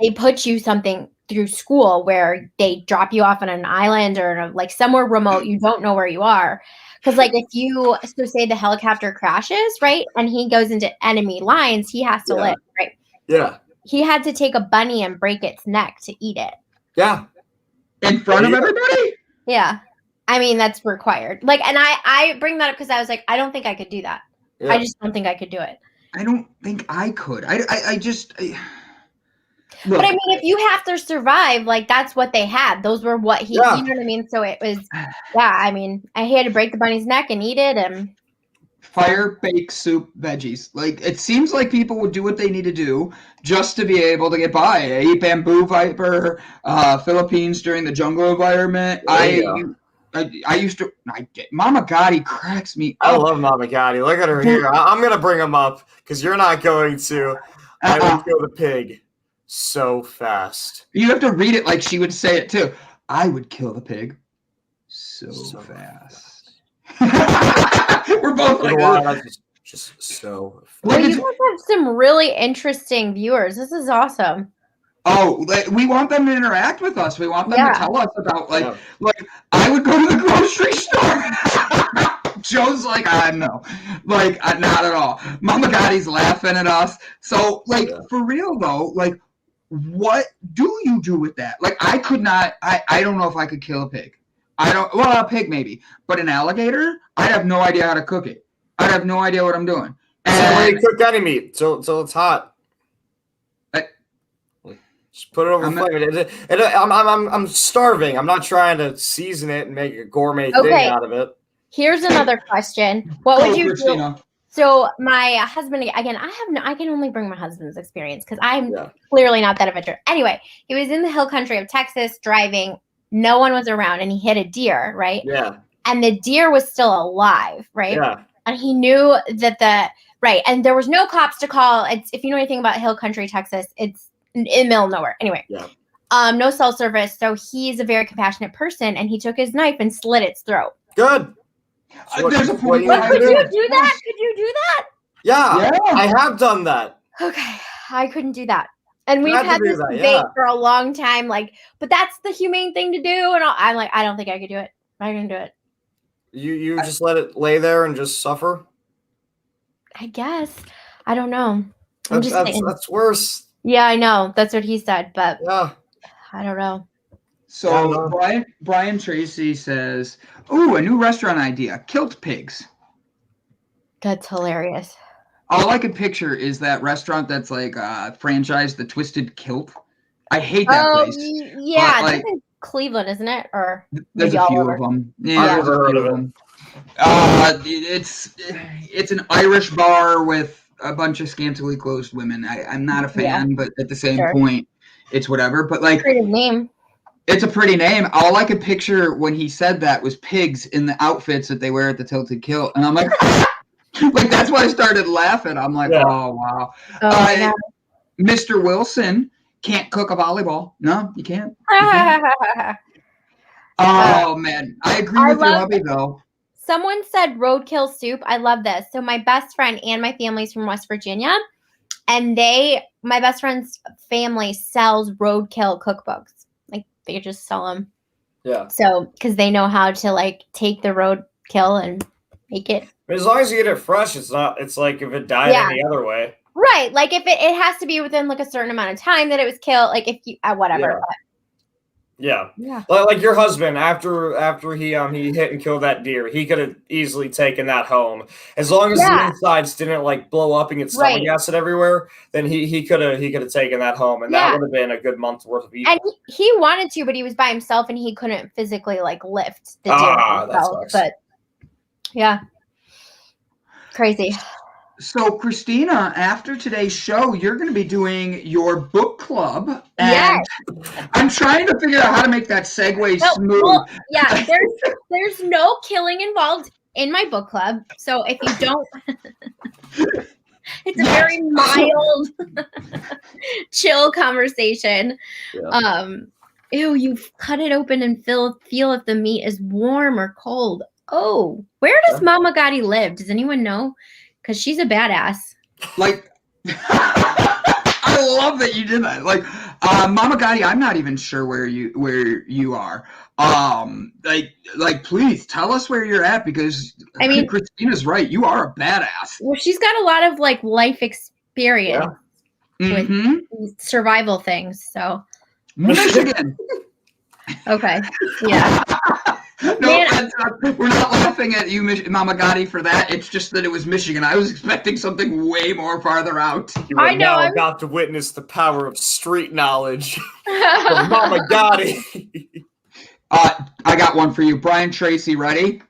they put you something through school where they drop you off on an island or like somewhere remote. You don't know where you are. Because, like, say the helicopter crashes, right, and he goes into enemy lines, he has to live, right? Yeah. He had to take a bunny and break its neck to eat it. Yeah. In front of everybody? Yeah. I mean, that's required. Like, and I bring that up because I was like, I don't think I could do that. Yeah. I just don't think I could do it. I don't think I could. Look, but I mean, if you have to survive, like, that's what they had. Those were what you know what I mean? So it was, I mean, I had to break the bunny's neck and eat it. And fire, bake, soup, veggies. Like, it seems like people would do what they need to do just to be able to get by. I ate bamboo viper, Philippines during the jungle environment. I used to. Mama Gotti cracks me up. I love Mama Gotti. Look at her here. I'm going to bring him up because you're not going to. I would kill the pig so fast. You have to read it like she would say it too. I would kill the pig so fast. We're both like just so fast. Well, you guys have some really interesting viewers. This is awesome. Oh, we want them to interact with us. We want them to tell us about like I would go to the grocery store. Joe's like, no, like not at all. Mama Gotti's laughing at us. So for real though, like, what do you do with that? Like, I could not. I don't know if I could kill a pig. A pig maybe, but an alligator, I'd have no idea how to cook it. I'd have no idea what I'm doing. And you cook any meat till it's hot. Just put it over the flame. I'm starving. I'm not trying to season it and make a gourmet thing out of it. Here's another question. What would you do? So my husband, again, I can only bring my husband's experience because I'm clearly not that adventurous. Anyway, he was in the hill country of Texas driving. No one was around, and he hit a deer, right? Yeah. And the deer was still alive, right? Yeah. And he knew that and there was no cops to call. It's, if you know anything about hill country, Texas, it's in the middle of nowhere. Anyway, no cell service. So he's a very compassionate person, and he took his knife and slit its throat. Good. So could you do that? Could you do that? Yeah, I have done that. Okay, I couldn't do that. And we've had this debate for a long time, like, but that's the humane thing to do. And I'm like, I don't think I could do it. I can do it. You just let it lay there and just suffer? I guess. I don't know. That's worse. Yeah, I know. That's what he said, but I don't know. So Brian Tracy says, "Ooh, a new restaurant idea: kilt pigs." That's hilarious. All I could picture is that restaurant that's like franchised, the Twisted Kilt. I hate that place. Yeah, that's in Cleveland, isn't it? Or there's a few of them. Yeah, I've never heard of them. It's an Irish bar with a bunch of scantily clothed women. I'm not a fan, but at the same point, it's whatever. But like, pretty name. It's a pretty name. All I could picture when he said that was pigs in the outfits that they wear at the Tilted Kilt, and I'm like, Like, that's why I started laughing. I'm like, oh, wow. Oh, my God. Mr. Wilson can't cook a volleyball. No, you can't. Oh, man. I agree with your hubby, though. Someone said roadkill soup. I love this. So my best friend and my family's from West Virginia, and my best friend's family sells roadkill cookbooks. Like, they just sell them. Yeah. So, because they know how to like take the roadkill and make it. As long as you get it fresh, it's like if it died any other way. Right. Like if it has to be within like a certain amount of time that it was killed. Like if you, whatever. Yeah. Yeah. Like your husband, after he hit and killed that deer, he could have easily taken that home. As long as the insides didn't like blow up and get stomach acid everywhere, then he could have taken that home, and that would have been a good month's worth of eating. And he wanted to, but he was by himself and he couldn't physically like lift the deer himself. But yeah. Crazy. So, Christina, after today's show, you're going to be doing your book club. And I'm trying to figure out how to make that segue smooth. Well, yeah, there's no killing involved in my book club. So if you don't, it's a very mild, chill conversation. Yeah. You cut it open and feel if the meat is warm or cold. Oh, where does Mama Gotti live? Does anyone know? Because she's a badass. Like, I love that you did that. Like, Mama Gotti, I'm not even sure where you are. Like, please tell us where you're at, because I mean, Christina's right. You are a badass. Well, she's got a lot of like life experience with survival things. So, Michigan. Okay. Yeah. No, we're not laughing at you, Mama Gotti, for that. It's just that it was Michigan. I was expecting something way more farther out. You are now about to witness the power of street knowledge from Mama Gotti. I got one for you. Brian Tracy, ready?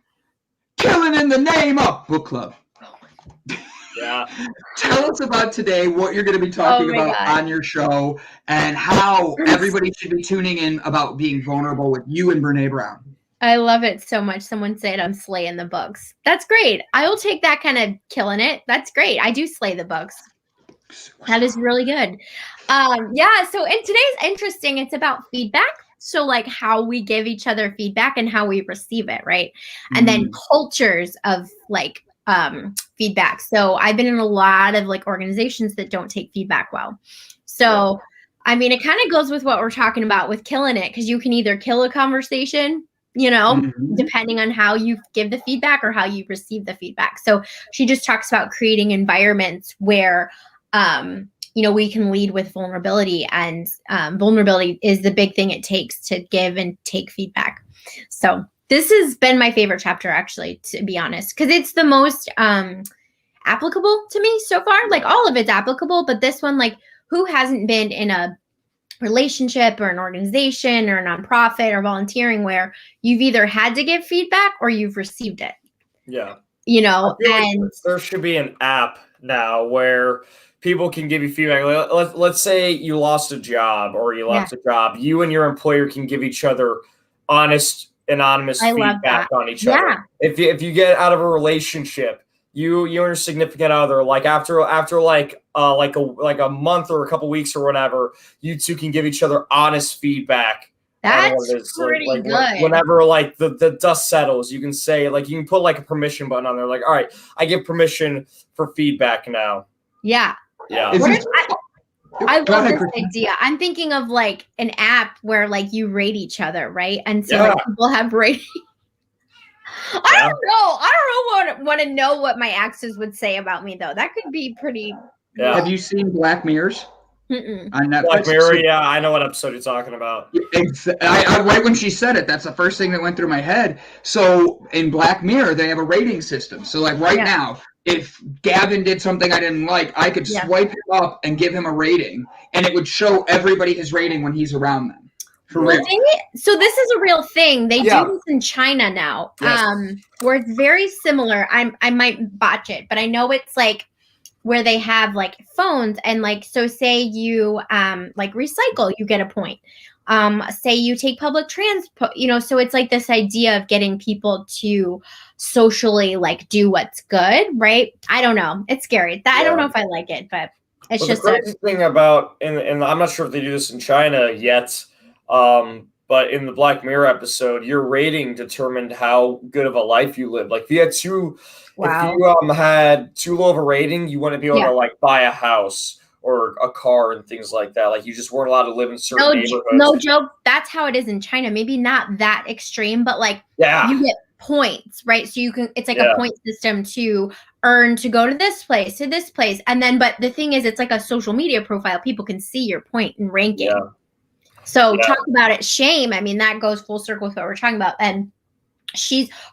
Killing in the name of book club. Yeah. Tell us about today, what you're going to be talking about on your show, and how everybody should be tuning in about being vulnerable with you and Brene Brown. I love it so much. Someone said I'm slaying the books. That's great. I will take that kind of killing it. That's great. I do slay the books. That is really good. Yeah. So today's interesting. It's about feedback. So like how we give each other feedback and how we receive it. Right. And then cultures of like feedback. So I've been in a lot of like organizations that don't take feedback well. So, I mean, it kind of goes with what we're talking about with killing it, because you can either kill a conversation, you know, depending on how you give the feedback or how you receive the feedback. So she just talks about creating environments where, you know, we can lead with vulnerability, and vulnerability is the big thing it takes to give and take feedback. So this has been my favorite chapter, actually, to be honest, because it's the most applicable to me so far. Like all of it's applicable, but this one, like, who hasn't been in a relationship or an organization or a nonprofit or volunteering where you've either had to give feedback or you've received it? Yeah. You know, and like there should be an app now where people can give you feedback. Let's say you lost a job or you left a job. You and your employer can give each other honest, anonymous feedback on each other. If you get out of a relationship, you and your significant other, like after like a month or a couple weeks or whatever, you two can give each other honest feedback. That's pretty good. Whenever like the dust settles, you can say, like, you can put like a permission button on there, like, all right, I give permission for feedback now. Yeah. Yeah. I love this idea. I'm thinking of like an app where like you rate each other, right? And so like, people have rating. I don't know. I don't want to know what my exes would say about me, though. That could be pretty. Yeah. Have you seen Black Mirrors? On Netflix? Black Mirror, yeah, I know what episode you're talking about. I right when she said it, that's the first thing that went through my head. So in Black Mirror, they have a rating system. So like now, if Gavin did something I didn't like, I could swipe him up and give him a rating, and it would show everybody his rating when he's around them. For real. So this is a real thing. They do this in China now, where it's very similar. I might botch it, but I know it's like where they have like phones, and like, so say you like recycle, you get a point. say you take public transport, so it's like this idea of getting people to socially like do what's good, right? I don't know. It's scary. I don't know if I like it, but it's just the crazy thing about, and I'm not sure if they do this in China yet, but in the Black Mirror episode, your rating determined how good of a life you lived. Like if you had if you had too low of a rating, you wouldn't be able to like buy a house or a car and things like that. Like you just weren't allowed to live in certain neighborhoods. No joke. That's how it is in China. Maybe not that extreme, but like you get points, right? So you can, it's like a point system to earn to go to this place, and then, but the thing is, it's like a social media profile. People can see your point and ranking. Yeah. So talk about it, shame. I mean, that goes full circle with what we're talking about. And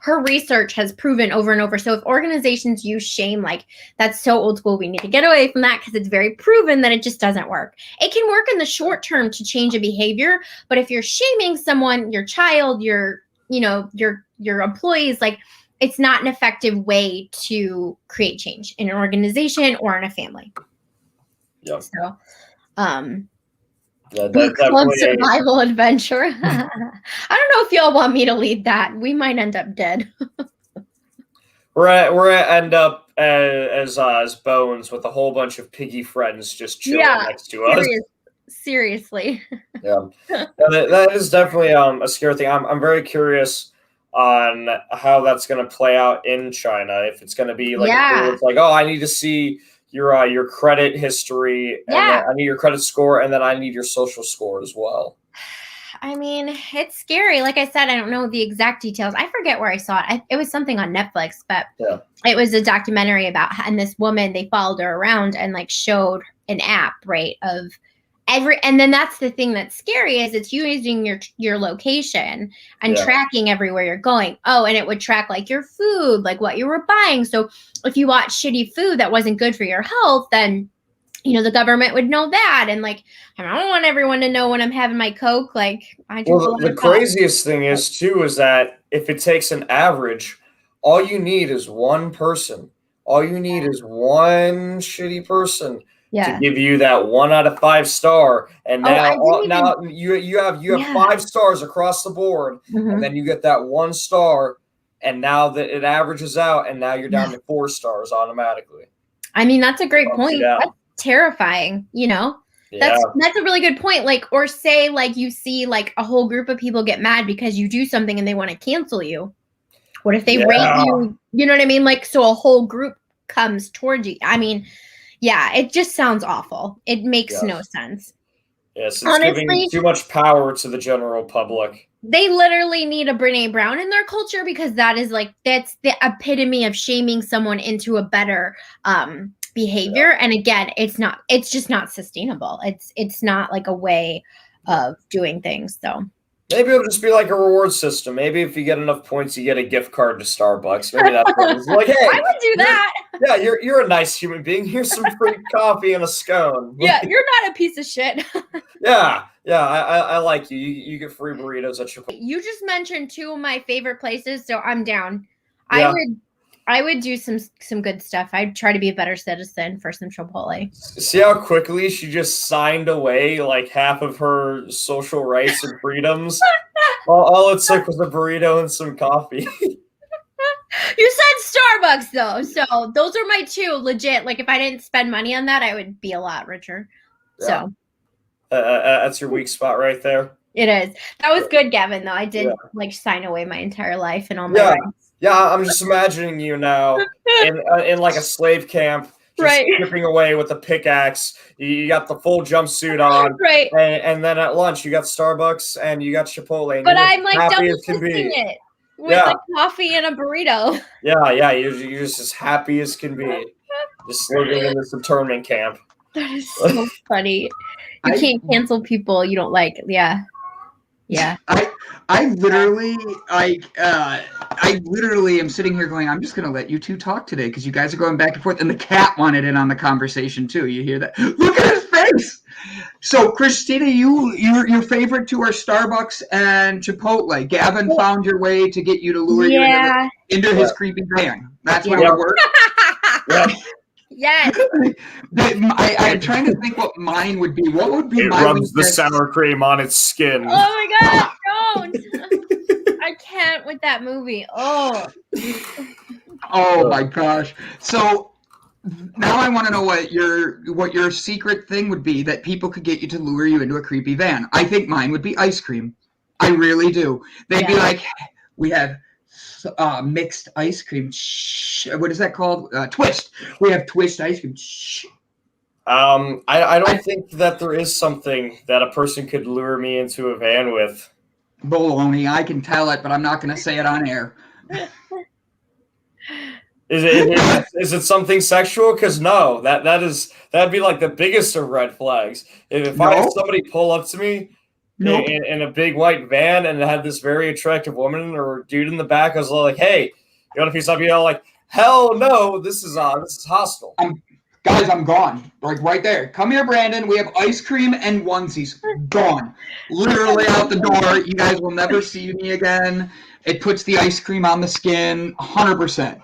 her research has proven over and over. So if organizations use shame, like that's so old school, we need to get away from that because it's very proven that it just doesn't work. It can work in the short term to change a behavior, but if you're shaming someone, your child, your employees, like it's not an effective way to create change in an organization or in a family. Yeah. So, book club survival adventure. I don't know if y'all want me to lead that. We might end up dead. we're end up as Bones with a whole bunch of piggy friends just chilling next to us. Seriously. Yeah, that is definitely a scary thing. I'm very curious on how that's going to play out in China. If it's going to be like it's like, oh, I need to see your credit history, and then I need your credit score, and then I need your social score as well. I mean, it's scary. Like I said, I don't know the exact details. I forget where I saw it. It was something on Netflix, but it was a documentary about, and this woman, they followed her around and like showed an app, right, of and then that's the thing that's scary is it's using your location and tracking everywhere you're going. Oh, and it would track like your food, like what you were buying. So if you bought shitty food that wasn't good for your health, then, the government would know that. And like, I don't want everyone to know when I'm having my Coke. Like I drink a lot the craziest thing is too, is that if it takes an average, all you need is one person. All you need is one shitty person to give you that 1 out of 5 star, and now you have 5 stars across the board, and then you get that 1 star, and now that it averages out, and now you're down to 4 stars automatically. I mean, that's a great point. That's terrifying. That's a really good point. Like, or say like you see like a whole group of people get mad because you do something and they want to cancel you. What if they rate you? You know what I mean? Like, so a whole group comes towards you. I mean. Yeah, it just sounds awful. It makes no sense. Yes, it's giving too much power to the general public. They literally need a Brene Brown in their culture because that's the epitome of shaming someone into a better behavior. And again, it's just not sustainable. It's not like a way of doing things. So maybe it'll just be like a reward system. Maybe if you get enough points, you get a gift card to Starbucks. Maybe that's what it's like. Hey, I would do that. Yeah, you're a nice human being. Here's some free coffee and a scone. Yeah, you're not a piece of shit. Yeah, I like you. You get free burritos at Chipotle. You just mentioned 2 of my favorite places, so I'm down. Yeah. I would do some good stuff. I'd try to be a better citizen for some Chipotle. See how quickly she just signed away like half of her social rights and freedoms? all it took was a burrito and some coffee. You said Starbucks though, so those are my 2 legit. Like if I didn't spend money on that, I would be a lot richer. Yeah. So that's your weak spot right there. It is. That was good, Gavin. Though I did like sign away my entire life and all my rights. Yeah, I'm just imagining you now in like a slave camp, just chipping away with a pickaxe. You got the full jumpsuit on, right? And then at lunch you got Starbucks and you got Chipotle. And but I'm like double fisting it with like coffee and a burrito. Yeah, you're just as happy as can be, just living in this internment camp. That is so funny. You can't cancel people you don't like. Yeah. I literally am sitting here going, I'm just going to let you 2 talk today because you guys are going back and forth. And the cat wanted in on the conversation too. You hear that? Look at his face. So, Christina, your favorite 2 are Starbucks and Chipotle. Gavin found your way to get you to lure you into his creepy van. That's when it worked. Yes. I'm trying to think what mine would be. What would be It my rubs the weakness? sour cream on its skin. Oh my God, don't. I can't with that movie. Oh my gosh. So now I want to know what your secret thing would be that people could get you to lure you into a creepy van. I think mine would be ice cream. I really do. They'd be like, we have mixed ice cream. Shh. What is that called? Twist. We have twist ice cream. Shh. I don't think that there is something that a person could lure me into a van with. Baloney. I can tell it, but I'm not going to say it on air. Is it something sexual? Because no, that'd be like the biggest of red flags. If I had somebody pull up to me in a big white van and had this very attractive woman or dude in the back, I was like, "Hey, you want a piece of me?" Like, hell no, this is hostile. Guys, I'm gone. Like right there. Come here, Brandon. We have ice cream and onesies. Gone. Literally out the door. You guys will never see me again. It puts the ice cream on the skin, 100%.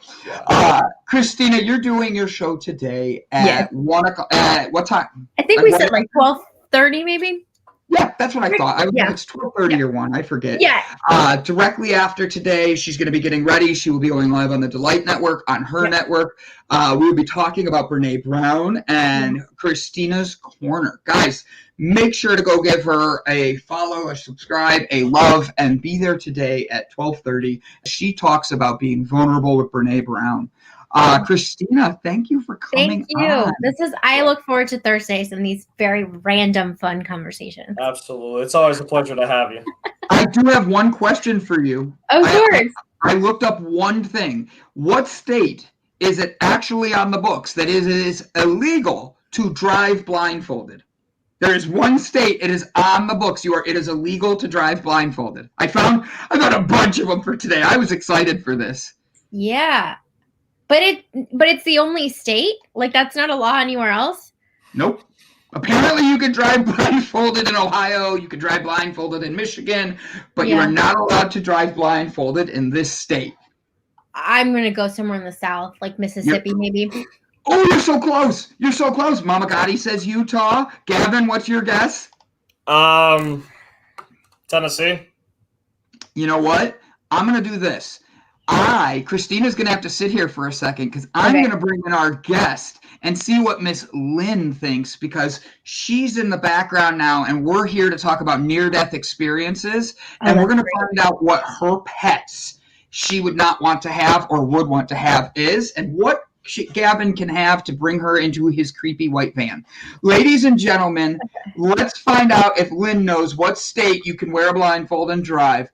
Christina, you're doing your show today at 1 o'clock. At what time? I think we said like 12:30 maybe. Yeah, that's what I thought. It's 12:30 or 1. I forget. Yeah. Directly after today, she's going to be getting ready. She will be going live on the Delight Network, on her network. We will be talking about Brene Brown and Christina's Corner. Guys, make sure to go give her a follow, a subscribe, a love, and be there today at 12:30. She talks about being vulnerable with Brene Brown. Christina, thank you for coming Thank you. on. I look forward to Thursdays and these very random, fun conversations. Absolutely. It's always a pleasure to have you. I do have one question for you. Of course. I looked up one thing. What state is it actually on the books that it is illegal to drive blindfolded? There is one state it is on the books. It is illegal to drive blindfolded. I found a bunch of them for today. I was excited for this. Yeah. But it's the only state? Like that's not a law anywhere else? Nope. Apparently you can drive blindfolded in Ohio, you can drive blindfolded in Michigan, but you are not allowed to drive blindfolded in this state. I'm going to go somewhere in the South, like Mississippi maybe. Oh, you're so close. You're so close. Mama Gotti says Utah. Gavin, what's your guess? Tennessee. You know what? I'm going to do this. Christina's going to have to sit here for a second because I'm going to bring in our guest and see what Miss Lynn thinks because she's in the background now and we're here to talk about near-death experiences and we're going to find out what her pets she would not want to have or would want to have is and what Gavin can have to bring her into his creepy white van. Ladies and gentlemen, let's find out if Lynn knows what state you can wear a blindfold and drive.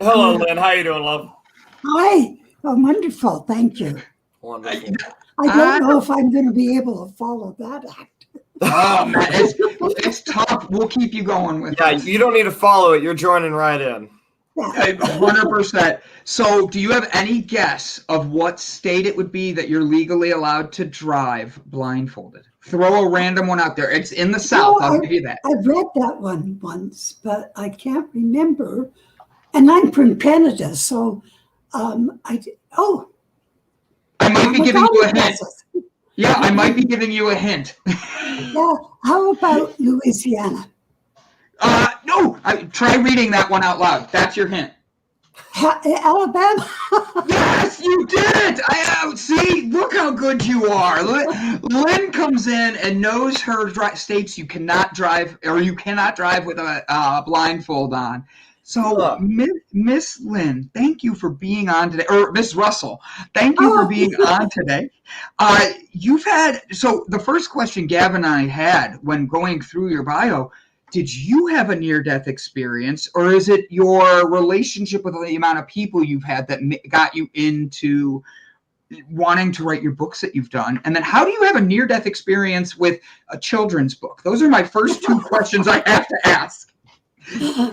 Hello, Lynn. How you doing, love? Hi. Oh, wonderful. Thank you. Wonderful. I don't know if I'm going to be able to follow that act. Oh, man. It's tough. We'll keep you going with it. You don't need to follow it. You're joining right in. Yeah. 100%. So do you have any guess of what state it would be that you're legally allowed to drive blindfolded? Throw a random one out there. It's in the South. I'll give you that. I've read that one once, but I can't remember. And I'm from Canada, so I might be giving you a hint. Yeah, I might be giving you a hint. Yeah, how about Louisiana? No, try reading that one out loud. That's your hint. Alabama? Yes, you did it! See, look how good you are. Lynn comes in and knows her states you cannot drive, or you cannot drive with a blindfold on. So, Miss Lynn, thank you for being on today. Or Miss Russell, thank you for being on today. So the first question Gavin and I had when going through your bio, did you have a near-death experience, or is it your relationship with the amount of people you've had that got you into wanting to write your books that you've done? And then how do you have a near-death experience with a children's book? Those are my first two questions I have to ask.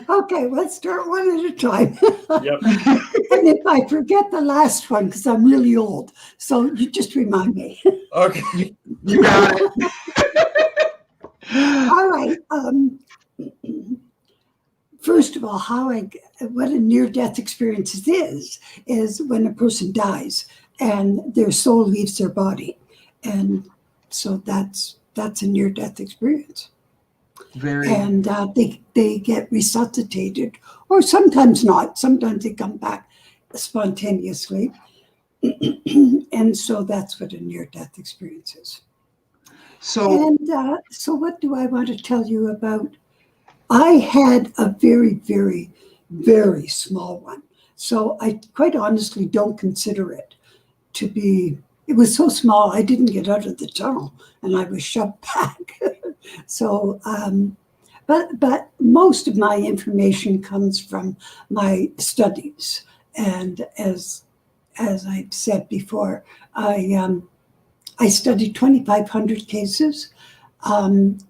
Okay, let's start one at a time. Yep. And if I forget the last one, because I'm really old, so you just remind me. Okay. You got it. All right. First of all, what a near-death experience is when a person dies and their soul leaves their body, and so that's a near-death experience. And they get resuscitated, or sometimes not. Sometimes they come back spontaneously, and so that's what a near-death experience is. So what do I want to tell you about? I had a very, very, very small one. So I quite honestly don't consider it to be, it was so small, I didn't get out of the tunnel and I was shoved back. So, but most of my information comes from my studies. And as I've said before, I studied 2,500 cases. And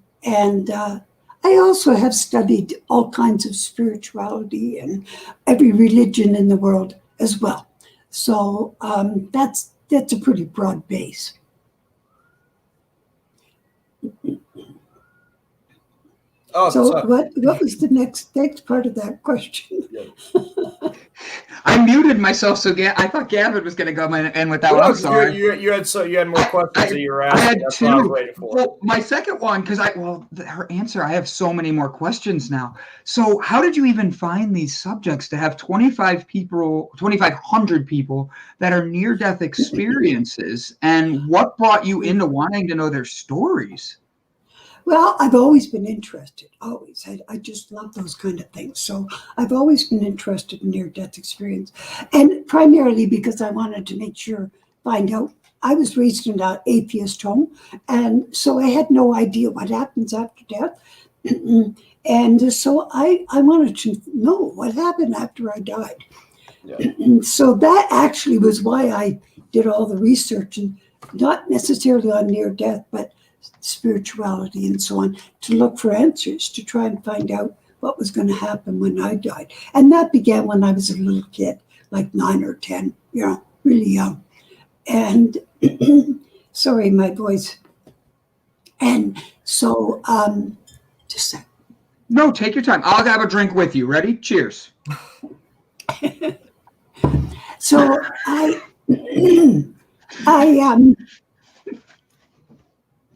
I also have studied all kinds of spirituality and every religion in the world as well. So that's a pretty broad base. Oh, so what was the next part of that question? I muted myself, so I thought Gavin was going to go in with that one. I'm sorry. You had more questions that you were asking. I had That's two. what I was waiting for. Well, my second one, because her answer, I have so many more questions now. So how did you even find these subjects to have 2,500 people that are near-death experiences, and what brought you into wanting to know their stories? Well, I've always been interested, always. I just love those kind of things. So I've always been interested in near-death experience. And primarily because I wanted to find out. I was raised in an atheist home, and so I had no idea what happens after death. And so I wanted to know what happened after I died. Yeah. So that actually was why I did all the research, and not necessarily on near-death, but spirituality and so on, to look for answers, to try and find out what was going to happen when I died. And that began when I was a little kid, like 9 or 10, really young. And sorry, my voice. And so, just a sec. No, take your time. I'll have a drink with you. Ready? Cheers. So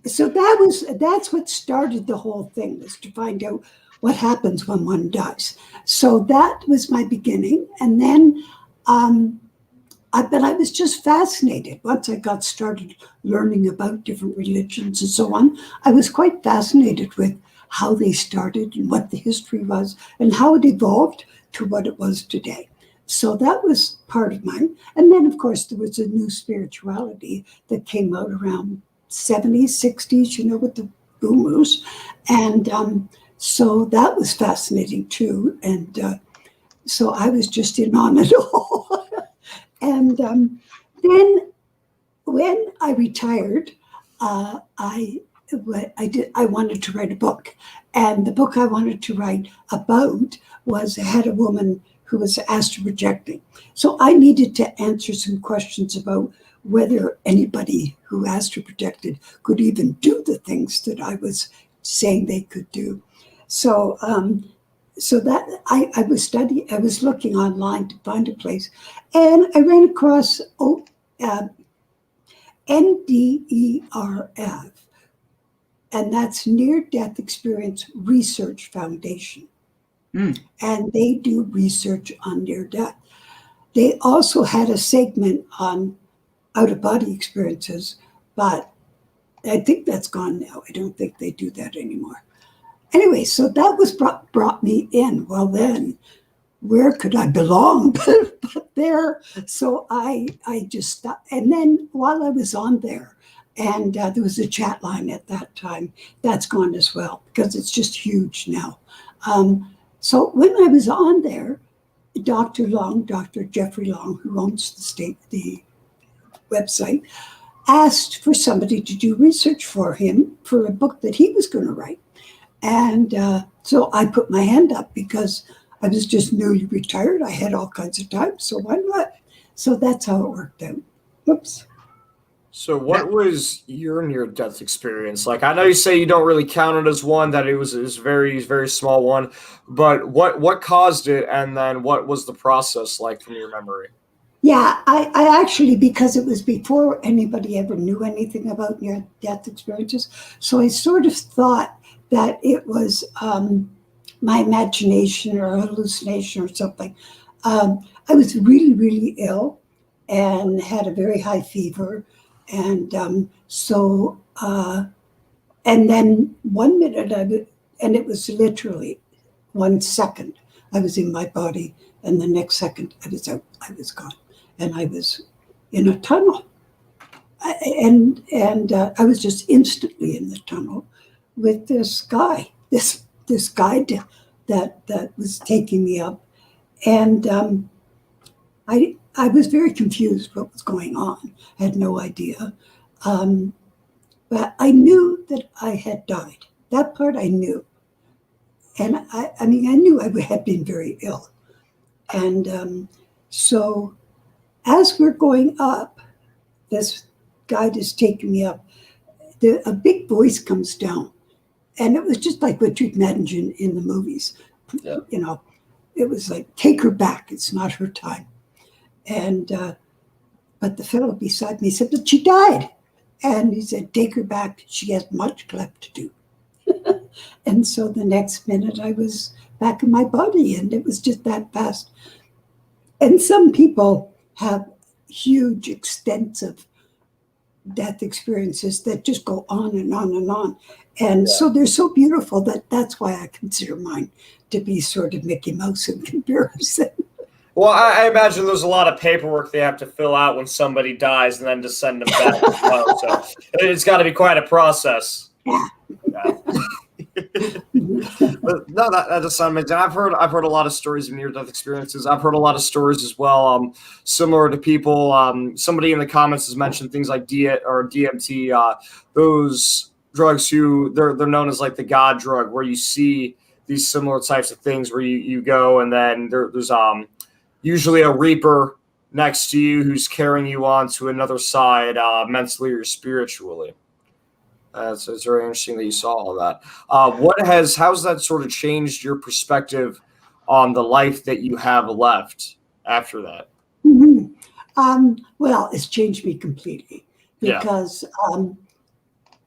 So that's what started the whole thing, was to find out what happens when one dies. So that was my beginning. And then, but I was just fascinated. Once I got started learning about different religions and so on, I was quite fascinated with how they started and what the history was and how it evolved to what it was today. So that was part of mine. And then, of course, there was a new spirituality that came out around 70s, 60s, with the boomers. And so that was fascinating too. And so I was just in on it all. And then when I retired, I wanted to write a book. And the book I wanted to write about had a woman who was astral projecting. So I needed to answer some questions about whether anybody who astral projected could even do the things that I was saying they could do. So so that I was looking online to find a place, and I ran across NDERF, and that's Near Death Experience Research Foundation. And they do research on near death. They also had a segment on out-of-body experiences, but I think that's gone now. I don't think they do that anymore. Anyway, so that was brought me in. Well, then, where could I belong but there? So I just stopped. And then while I was on there, and there was a chat line at that time, that's gone as well, because it's just huge now. So when I was on there, Dr. Jeffrey Long, who owns the website, asked for somebody to do research for him for a book that he was going to write. And so I put my hand up because I was just newly retired. I had all kinds of time, so why not? So that's how it worked out. Whoops. So what was your near-death experience like? I know you say you don't really count it as one, that it was very, very small one, but what caused it, and then what was the process like from your memory? Yeah, I actually, because it was before anybody ever knew anything about near-death experiences, so I sort of thought that it was my imagination or hallucination or something. I was really, really ill and had a very high fever. And and then 1 minute and it was literally 1 second I was in my body, and the next second I was out, I was gone, and I was in a tunnel. I was just instantly in the tunnel with this guy, this guide that was taking me up, and I was very confused what was going on. I had no idea. But I knew that I had died. That part I knew. And I mean, I knew I had been very ill. And so as we're going up, this guide is taking me up, a big voice comes down. And it was just like what you'd imagine in the movies. Yeah. You know, it was like, take her back. It's not her time. And but the fellow beside me said, but she died. And he said, take her back. She has much left to do. And so the next minute I was back in my body, and it was just that fast. And some people have huge, extensive death experiences that just go on and on and on. And so they're so beautiful that's why I consider mine to be sort of Mickey Mouse in comparison. Well, I imagine there's a lot of paperwork they have to fill out when somebody dies, and then to send them back as well. So it's got to be quite a process. Yeah. But no, that does sound amazing. I've heard a lot of stories of near-death experiences. I've heard a lot of stories as well, similar to people. Somebody in the comments has mentioned things like DMT. Those drugs, they're known as like the God drug, where you see these similar types of things where you go, and then there's usually a reaper next to you who's carrying you on to another side, mentally or spiritually. So it's very interesting that you saw all that. How's that sort of changed your perspective on the life that you have left after that? Mm-hmm. Well, it's changed me completely, because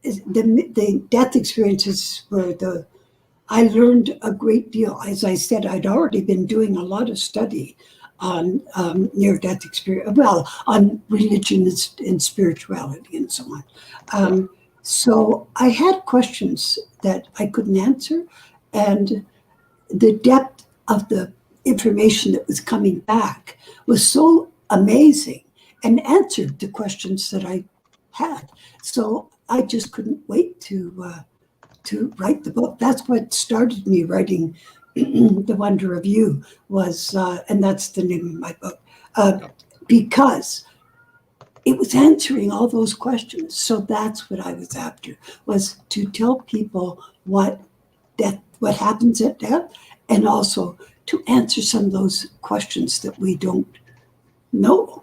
the death experiences were I learned a great deal. As I said, I'd already been doing a lot of study on near-death experience, well, on religion and spirituality and so on. So I had questions that I couldn't answer, and the depth of the information that was coming back was so amazing and answered the questions that I had. So I just couldn't wait to write the book. That's what started me writing The Wonder of You, was, and that's the name of my book, because it was answering all those questions. So that's what I was after, was to tell people what happens at death, and also to answer some of those questions that we don't know,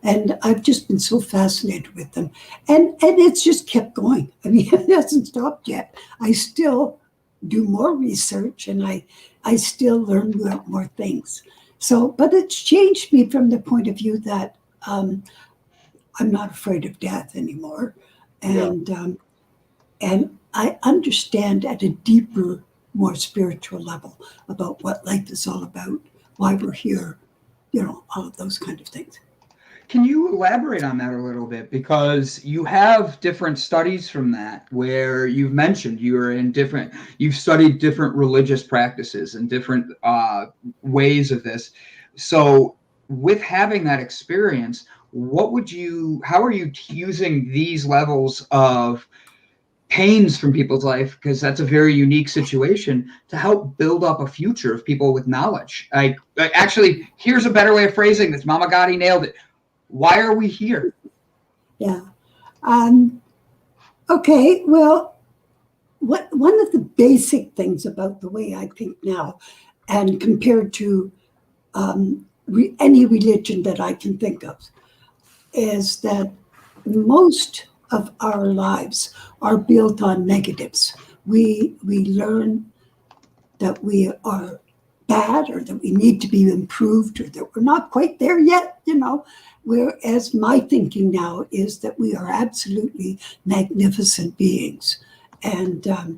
and I've just been so fascinated with them. And it's just kept going. I mean, it hasn't stopped yet. I still do more research, and I still learn more things. So, but it's changed me from the point of view that I'm not afraid of death anymore. And I understand at a deeper, more spiritual level about what life is all about, why we're here, all of those kind of things. Can you elaborate on that a little bit? Because you have different studies from that, where you've mentioned you've studied different religious practices and different ways of this. So with having that experience, how are you using these levels of pains from people's life, because that's a very unique situation, to help build up a future of people with knowledge? Actually, here's a better way of phrasing this. Mama Gotti nailed it. Why are we here? Yeah. Okay. Well, one of the basic things about the way I think now, and compared to any religion that I can think of, is that most of our lives are built on negatives. We learn that we are bad, or that we need to be improved, or that we're not quite there yet, whereas my thinking now is that we are absolutely magnificent beings, and that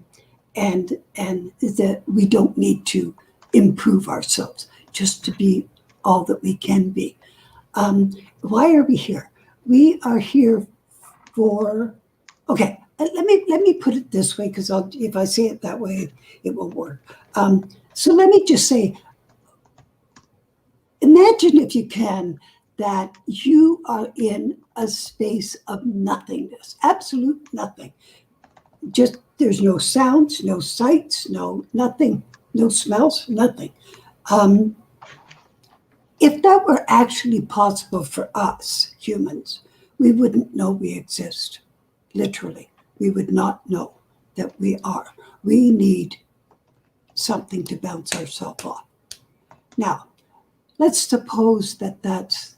we don't need to improve ourselves just to be all that we can be. Why are we here? We are here for, okay, let me put it this way, because if I say it that way, it won't work. So let me just say, imagine, if you can, that you are in a space of nothingness, absolute nothing. Just, there's no sounds, no sights, no nothing, no smells, nothing. If that were actually possible for us humans, we wouldn't know we exist. Literally, we would not know that we are. We need something to bounce ourselves off. Now, let's suppose that that's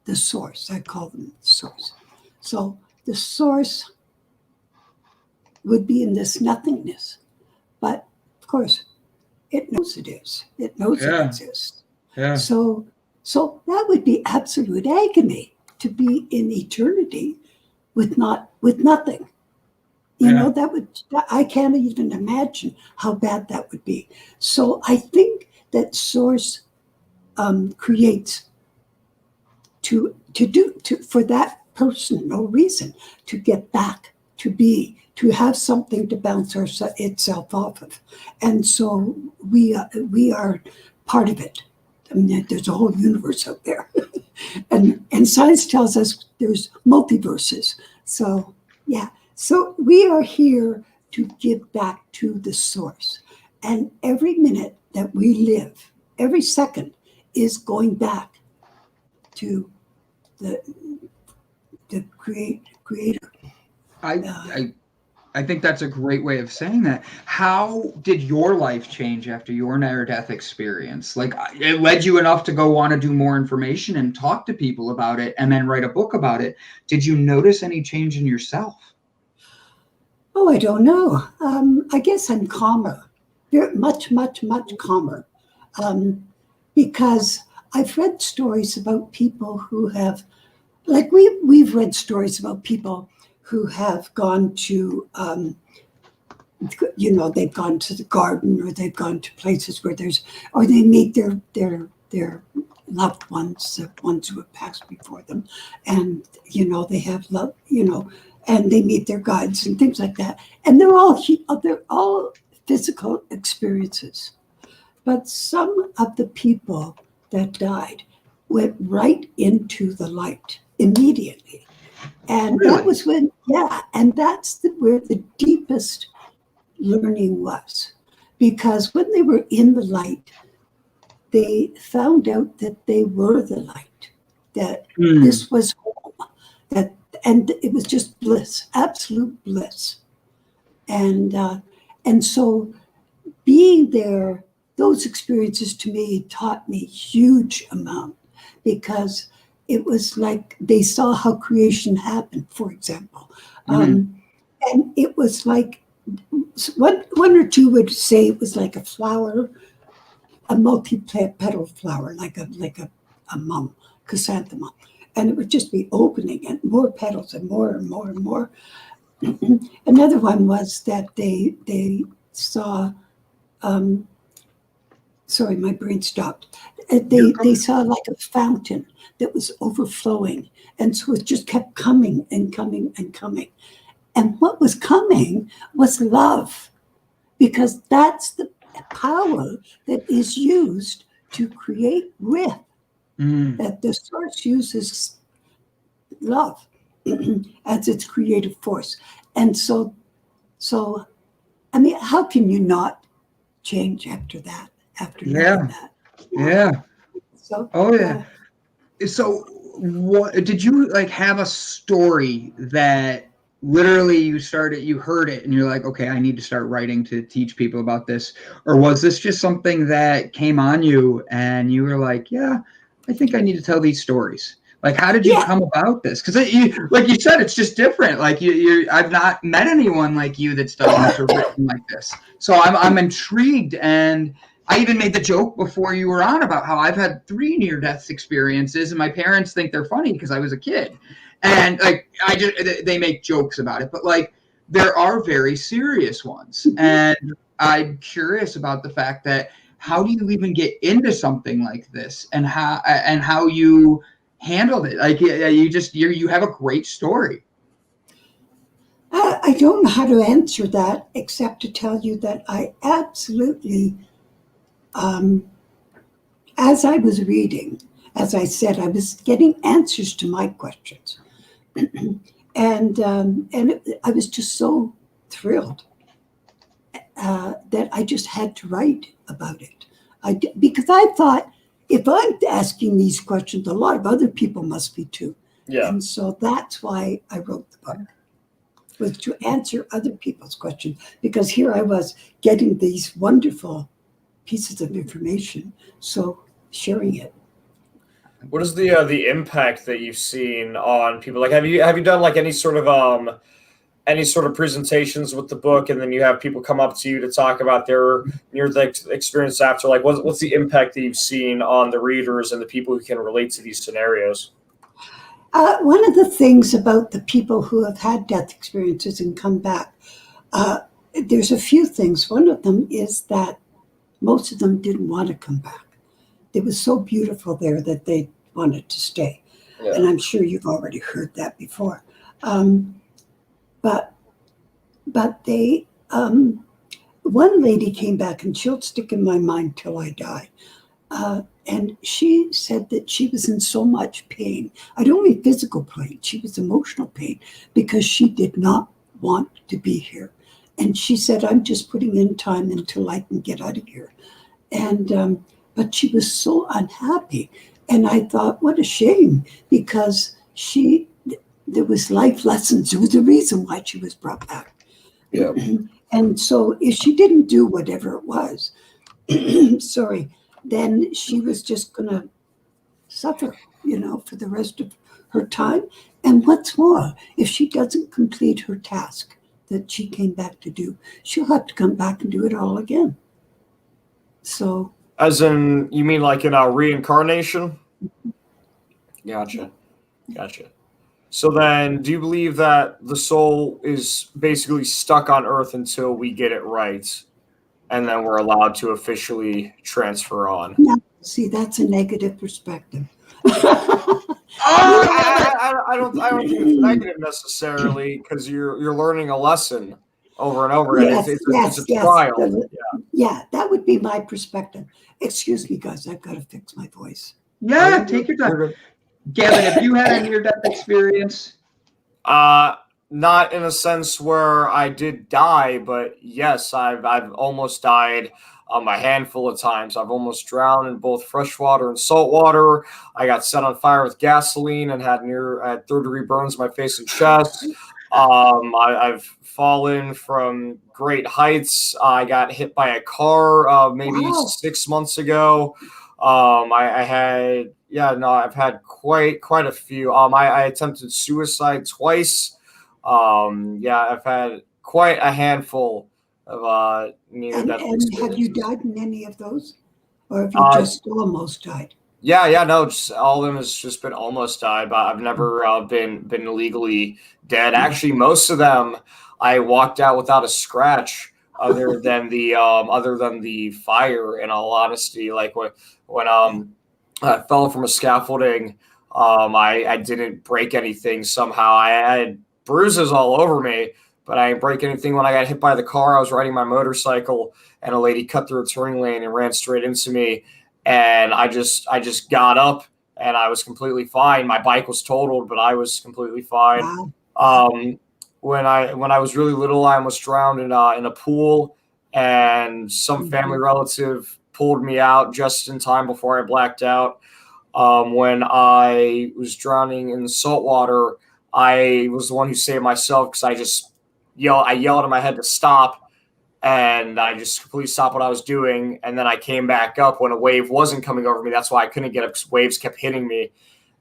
the source. I call them the source. So the source would be in this nothingness. But of course, it knows it is. It knows it exists. Yeah. So that would be absolute agony, to be in eternity with nothing. I can't even imagine how bad that would be. So I think that source creates for that person no reason to get back, to have something to bounce itself off of. And so we are part of it. I mean, there's a whole universe out there. and science tells us there's multiverses. So yeah. So we are here to give back to the source. And every minute that we live, every second, is going back to the creator. I think that's a great way of saying that. How did your life change after your near-death experience? Like, it led you enough to go want to do more information and talk to people about it, and then write a book about it. Did you notice any change in yourself? Oh, I don't know. I guess I'm calmer. Very much calmer. Because I've read stories about people who have, like we've read stories about people who have gone to, they've gone to the garden, or they've gone to places where or they meet their loved ones, the ones who have passed before them, and they have love, and they meet their guides and things like that, and they're all physical experiences. But some of the people that died went right into the light immediately. And Really? that was and that's where the deepest learning was. Because when they were in the light, they found out that they were the light, that this was home, and it was just bliss, absolute bliss. And so being there, those experiences to me taught me huge amount, because it was like they saw how creation happened, for example. And it was like, one or two would say it was like a flower, a multi-petal flower, like a chrysanthemum. And it would just be opening, and more petals, and more and more and more. Another one was that they saw, sorry, my brain stopped. They saw like a fountain that was overflowing. And so it just kept coming and coming and coming. And what was coming was love, because that's the power that is used to create with, that the source uses love as its creative force. And so, I mean, how can you not change after that? After knowing that. Yeah. So, So what did you have a story that literally you heard it and you're like, okay, I need to start writing to teach people about this? Or was this just something that came on you and you were like, yeah, I think I need to tell these stories? Like, how did you come about this? Because like you said, it's just different. Like I've not met anyone like you that's done this or written like this. So I'm intrigued, and I even made the joke before you were on about how I've had 3 near-death experiences, and my parents think they're funny because I was a kid, and like they make jokes about it, but like there are very serious ones, and I'm curious about the fact that how do you even get into something like this, and how you handled it? Like you have a great story. I don't know how to answer that except to tell you that I absolutely, as I was reading, as I said, I was getting answers to my questions, and I was just so thrilled that I just had to write about it. Because I thought, if I'm asking these questions, a lot of other people must be too. Yeah. And so that's why I wrote the book, was to answer other people's questions. Because here I was getting these wonderful pieces of information, so sharing it. What is the impact that you've seen on people? Like, have you done like any sort of presentations with the book, and then you have people come up to you to talk about their experience after? Like, what's the impact that you've seen on the readers and the people who can relate to these scenarios? One of the things about the people who have had death experiences and come back, there's a few things. One of them is that most of them didn't want to come back. It was so beautiful there that they wanted to stay. Yeah. And I'm sure you've already heard that before. But they, one lady came back, and she'll stick in my mind till I die. And she said that she was in so much pain, not only physical pain, she was emotional pain, because she did not want to be here. And she said, I'm just putting in time until I can get out of here. And, but she was so unhappy. And I thought, what a shame, because there was life lessons. There was a reason why she was brought back. Yeah. And so if she didn't do whatever it was, sorry, then she was just going to suffer, for the rest of her time. And what's more, if she doesn't complete her task that she came back to do, she'll have to come back and do it all again. So. As in, you mean like in a reincarnation? Gotcha. So then, do you believe that the soul is basically stuck on Earth until we get it right, and then we're allowed to officially transfer on? No, see, that's a negative perspective. I don't think it's negative necessarily, because you're learning a lesson over and over again. It's a trial. Yeah, that would be my perspective. Excuse me, guys, I've got to fix my voice. Yeah, take your time. Gavin, have you had a near-death experience? Not in a sense where I did die, but yes, I've almost died a handful of times. I've almost drowned in both freshwater and saltwater. I got set on fire with gasoline and had third-degree burns in my face and chest. I've fallen from great heights. I got hit by a car maybe 6 months ago. I've had quite a few. I attempted suicide twice. I've had quite a handful of near-death experiences. Have you died in any of those, or have you just almost died? No, just all of them has just been almost died, but I've never been legally dead. Actually, most of them I walked out without a scratch, other than the fire. In all honesty, like when I fell from a scaffolding, I didn't break anything somehow. I had bruises all over me, but I didn't break anything. When I got hit by the car, I was riding my motorcycle, and a lady cut through a turning lane and ran straight into me. And I just got up, and I was completely fine. My bike was totaled, but I was completely fine. Wow. When I was really little, I almost drowned in a pool, and some family relative pulled me out just in time before I blacked out. When I was drowning in the salt water, I was the one who saved myself, because I yelled in my head to stop. And I just completely stopped what I was doing. And then I came back up when a wave wasn't coming over me. That's why I couldn't get up, because waves kept hitting me.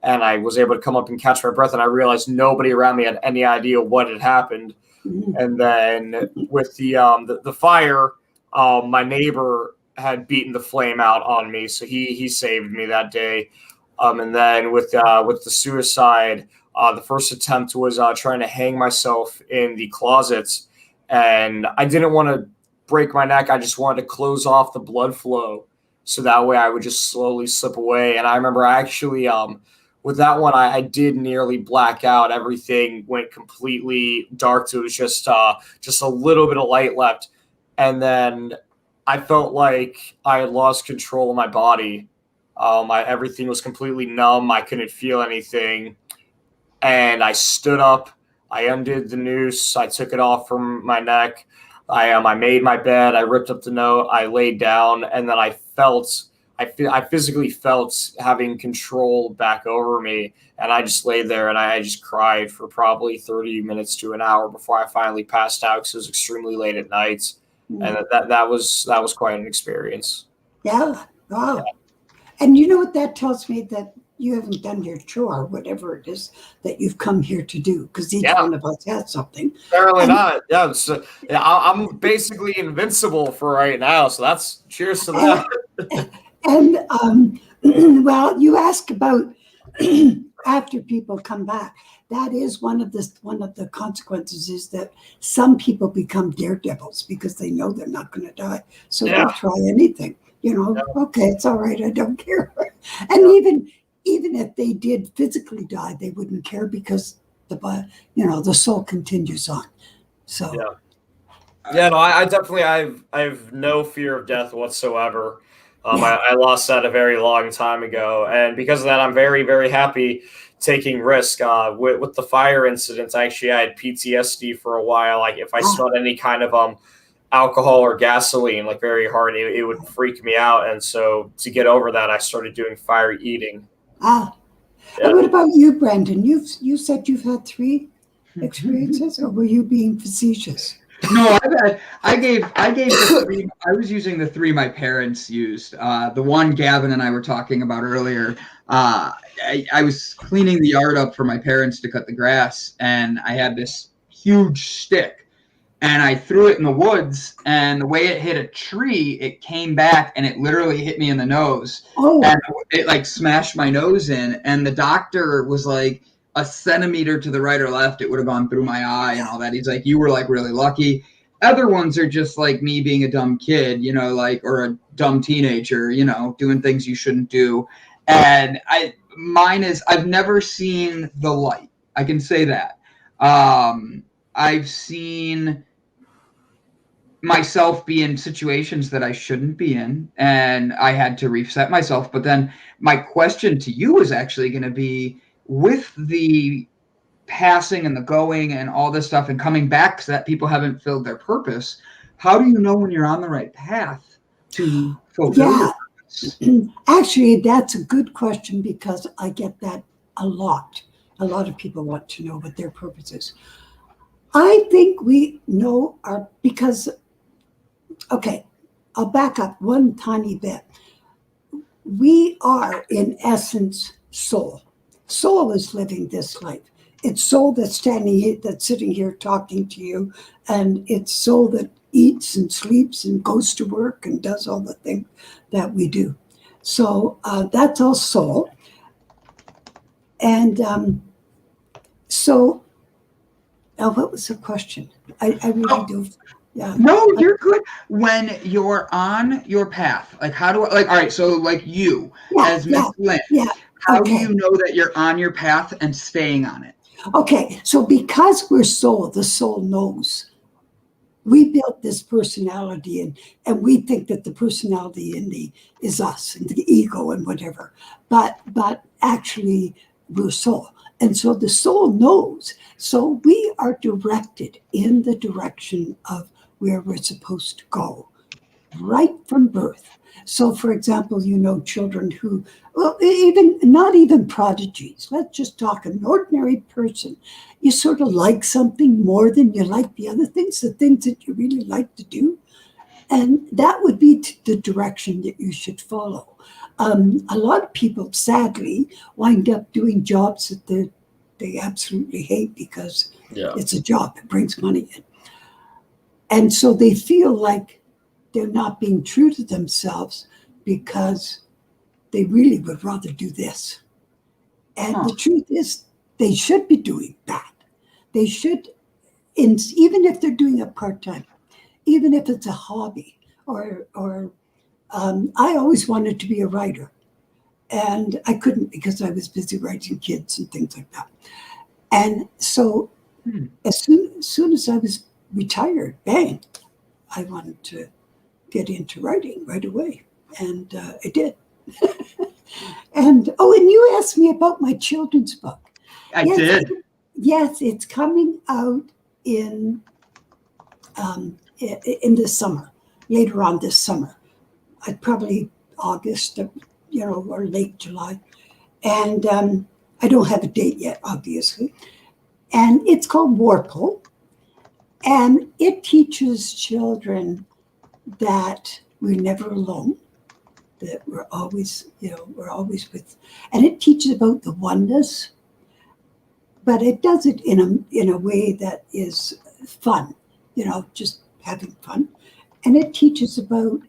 and I was able to come up and catch my breath, and I realized nobody around me had any idea what had happened. And then with the fire, my neighbor had beaten the flame out on me, so he saved me that day. And then with the suicide, the first attempt was trying to hang myself in the closets, and I didn't want to break my neck. I just wanted to close off the blood flow, so that way I would just slowly slip away. And I remember actually with that one, I did nearly black out. Everything went completely dark, so it was just a little bit of light left, and then I felt like I had lost control of my body. Everything was completely numb. I couldn't feel anything. And I stood up. I undid the noose. I took it off from my neck. I made my bed. I ripped up the note. I laid down. And then I physically felt having control back over me. And I just laid there and I just cried for probably 30 minutes to an hour before I finally passed out, because it was extremely late at night. And that was quite an experience. Yeah. Wow. Yeah. And you know what that tells me? That you haven't done your chore, whatever it is that you've come here to do, because each one of us has something. Apparently not. Yeah. I'm basically invincible for right now. So that's cheers to that. And well, you ask about after people come back. That is one of the consequences, is that some people become daredevils because they know they're not going to die. So they'll try anything, okay, it's all right, I don't care. And even if they did physically die, they wouldn't care, because the soul continues on. So no, I definitely, I have no fear of death whatsoever. I lost that a very long time ago, and because of that, I'm very, very happy taking risk. With the fire incidents, I had PTSD for a while. Like if I smelled any kind of alcohol or gasoline, like very hard, it would freak me out. And so to get over that, I started doing fire eating. And what about you, Brandon? You said you've had 3 experiences, or were you being facetious? No, I gave the 3. I was using the 3 my parents used. The one Gavin and I were talking about earlier. I was cleaning the yard up for my parents to cut the grass, and I had this huge stick, and I threw it in the woods, and the way it hit a tree, it came back and it literally hit me in the nose. And it like smashed my nose in, and the doctor was like, a centimeter to the right or left, it would have gone through my eye and all that. He's like, you were like really lucky. Other ones are just like me being a dumb kid, or a dumb teenager, doing things you shouldn't do. And mine is, I've never seen the light. I can say that. I've seen myself be in situations that I shouldn't be in, and I had to reset myself. But then my question to you is actually going to be, with the passing and the going and all this stuff and coming back so that people haven't filled their purpose, how do you know when you're on the right path to fulfill your purpose? Actually, that's a good question, because I get that a lot. A lot of people want to know what their purpose is. I think we know because, okay, I'll back up one tiny bit. We are, in essence, soul. Soul is living this life. It's soul that's sitting here talking to you, and it's soul that eats and sleeps and goes to work and does all the things that we do. So that's all soul. And so what was the question? I really do. Yeah. No, you're good. When you're on your path, like how do I, like, all right, so like you as Miss Lynn, how do you know that you're on your path and staying on it? Okay, so because we're soul, the soul knows. We built this personality, and we think that the personality in is us and the ego and whatever. But actually, we're soul. And so the soul knows. So we are directed in the direction of where we're supposed to go, right from birth. So, for example, children who, not even prodigies. Let's just talk an ordinary person. You sort of like something more than you like the other things, the things that you really like to do. And that would be the direction that you should follow. A lot of people, sadly, wind up doing jobs that they absolutely hate because it's a job that brings money in. And so they feel like they're not being true to themselves because they really would rather do this. And the truth is, they should be doing that. They should, even if they're doing it part-time, even if it's a hobby, or I always wanted to be a writer. And I couldn't because I was busy writing kids and things like that. And so as soon as I was retired, bang, I wanted to get into writing right away. And I did. And you asked me about my children's book. I did. Yes, it's coming out in this summer, later on this summer. Probably August, or late July. And I don't have a date yet, obviously. And it's called Warple. And it teaches children that we're never alone, that we're always with, and it teaches about the oneness, but it does it in a way that is fun, just having fun. And it teaches about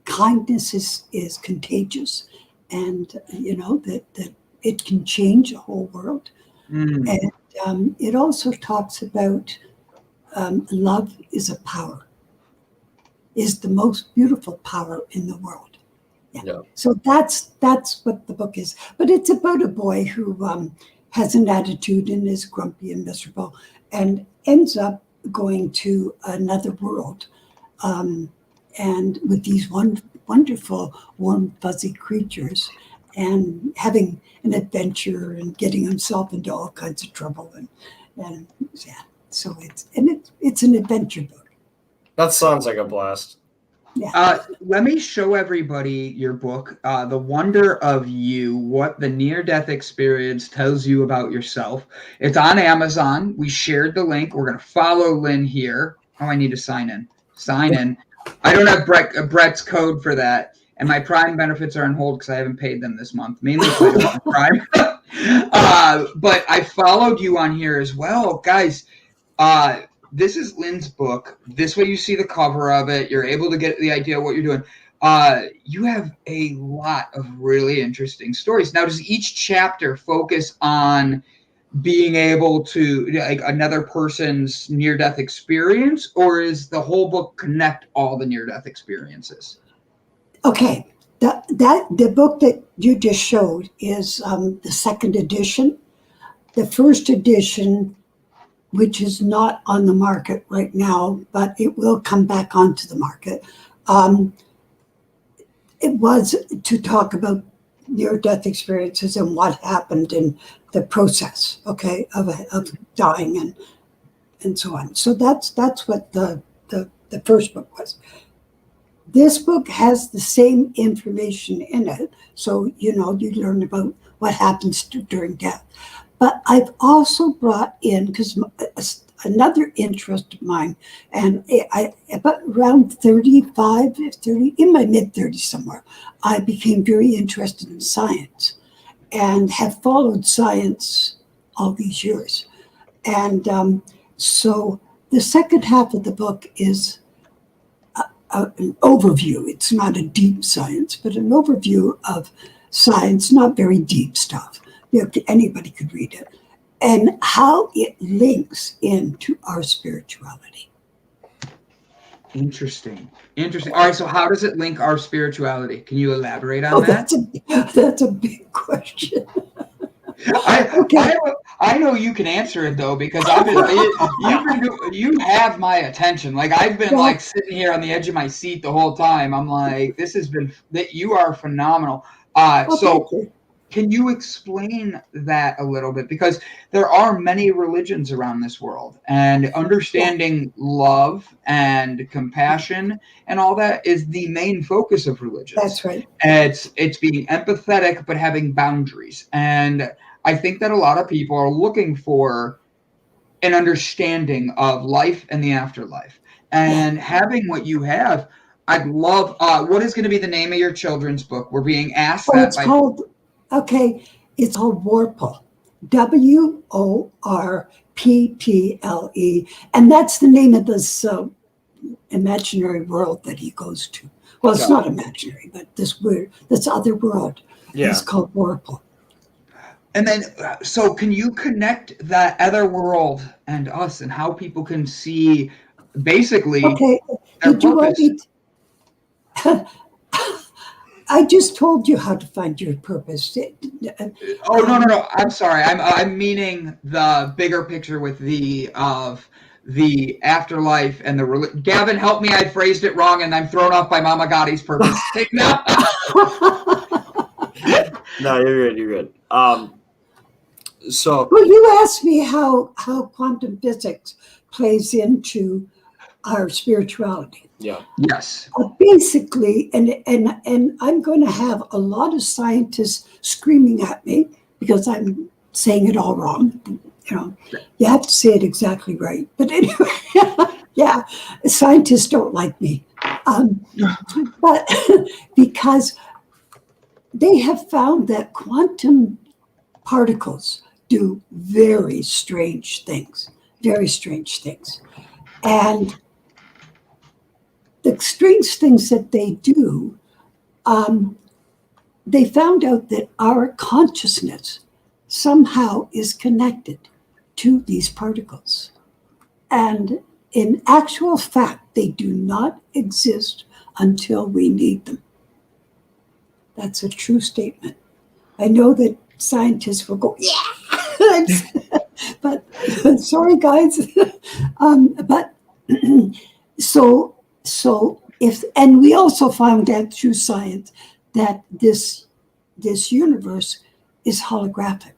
kindness is contagious, and that it can change a whole world. And it also talks about love is a power, is the most beautiful power in the world. Yeah. So that's what the book is. But it's about a boy who has an attitude and is grumpy and miserable, and ends up going to another world, and with these wonderful, warm, fuzzy creatures, and having an adventure and getting himself into all kinds of trouble, and yeah. So it's an adventure book. That sounds like a blast. Yeah. Let me show everybody your book, The Wonder of You, What the Near-Death Experience Tells You About Yourself. It's on Amazon. We shared the link. We're going to follow Lynn here. Oh, I need to sign in. Sign in. I don't have Brett's code for that, and my Prime benefits are on hold because I haven't paid them this month, mainly because I don't have Prime. But I followed you on here as well. Guys, this is Lynn's book. This way you see the cover of it. You're able to get the idea of what you're doing. You have a lot of really interesting stories. Now, does each chapter focus on being able to, like, another person's near-death experience, or is the whole book connect all the near-death experiences? Okay. The book that you just showed is the second edition. The first edition, which is not on the market right now, but it will come back onto the market. It was to talk about near-death experiences and what happened in the process, okay, of dying and so on. So that's what the first book was. This book has the same information in it, so you learn about what happens during death. But I've also brought in, because another interest of mine, and about around 35, 30, in my mid-30s somewhere, I became very interested in science and have followed science all these years. And so the second half of the book is an overview. It's not a deep science, but an overview of science, not very deep stuff. Anybody could read it, and how it links into our spirituality. Interesting. All right, so how does it link our spirituality? Can you elaborate on that? That's a big question. I know you can answer it though, because you have my attention. Like, I've been like sitting here on the edge of my seat the whole time. I'm like, you are phenomenal. So can you explain that a little bit? Because there are many religions around this world, and understanding love and compassion and all that is the main focus of religion. That's right. It's being empathetic, but having boundaries. And I think that a lot of people are looking for an understanding of life and the afterlife. and having what you have, I'd love. What is going to be the name of your children's book? We're being asked Well, that it's called, okay, it's called Warple. WORPPLE. And that's the name of this imaginary world that he goes to. Well, it's not imaginary, but this other world is called Warple. And then, so can you connect that other world and us, and how people can see basically their Did you want purpose? me to, I just told you how to find your purpose. Oh, no. I'm sorry. I'm meaning the bigger picture with the afterlife and the Gavin, help me. I phrased it wrong, and I'm thrown off by Mama Gotti's purpose. No, you're good. You're good. So, well, you asked me how quantum physics plays into our spirituality. yeah. Yes. Basically, and I'm going to have a lot of scientists screaming at me because I'm saying it all wrong. You know, you have to say it exactly right. But anyway, yeah, scientists don't like me, but because they have found that quantum particles do very strange things, and the strange things that they do, they found out that our consciousness somehow is connected to these particles. And in actual fact, they do not exist until we need them. That's a true statement. I know that scientists will go, yeah, but sorry, guys. But so if, and we also found out through science that this universe is holographic,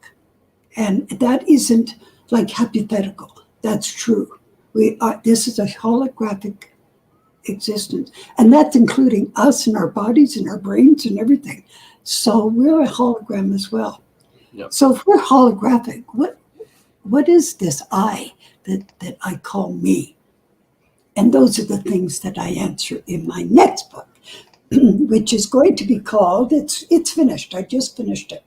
and that isn't like hypothetical. That's true. This is a holographic existence, and that's including us and our bodies and our brains and everything. So we're a hologram as well. Yep. So if we're holographic, what is this I that I call me? And those are the things that I answer in my next book, which is going to be called, it's finished. I just finished it.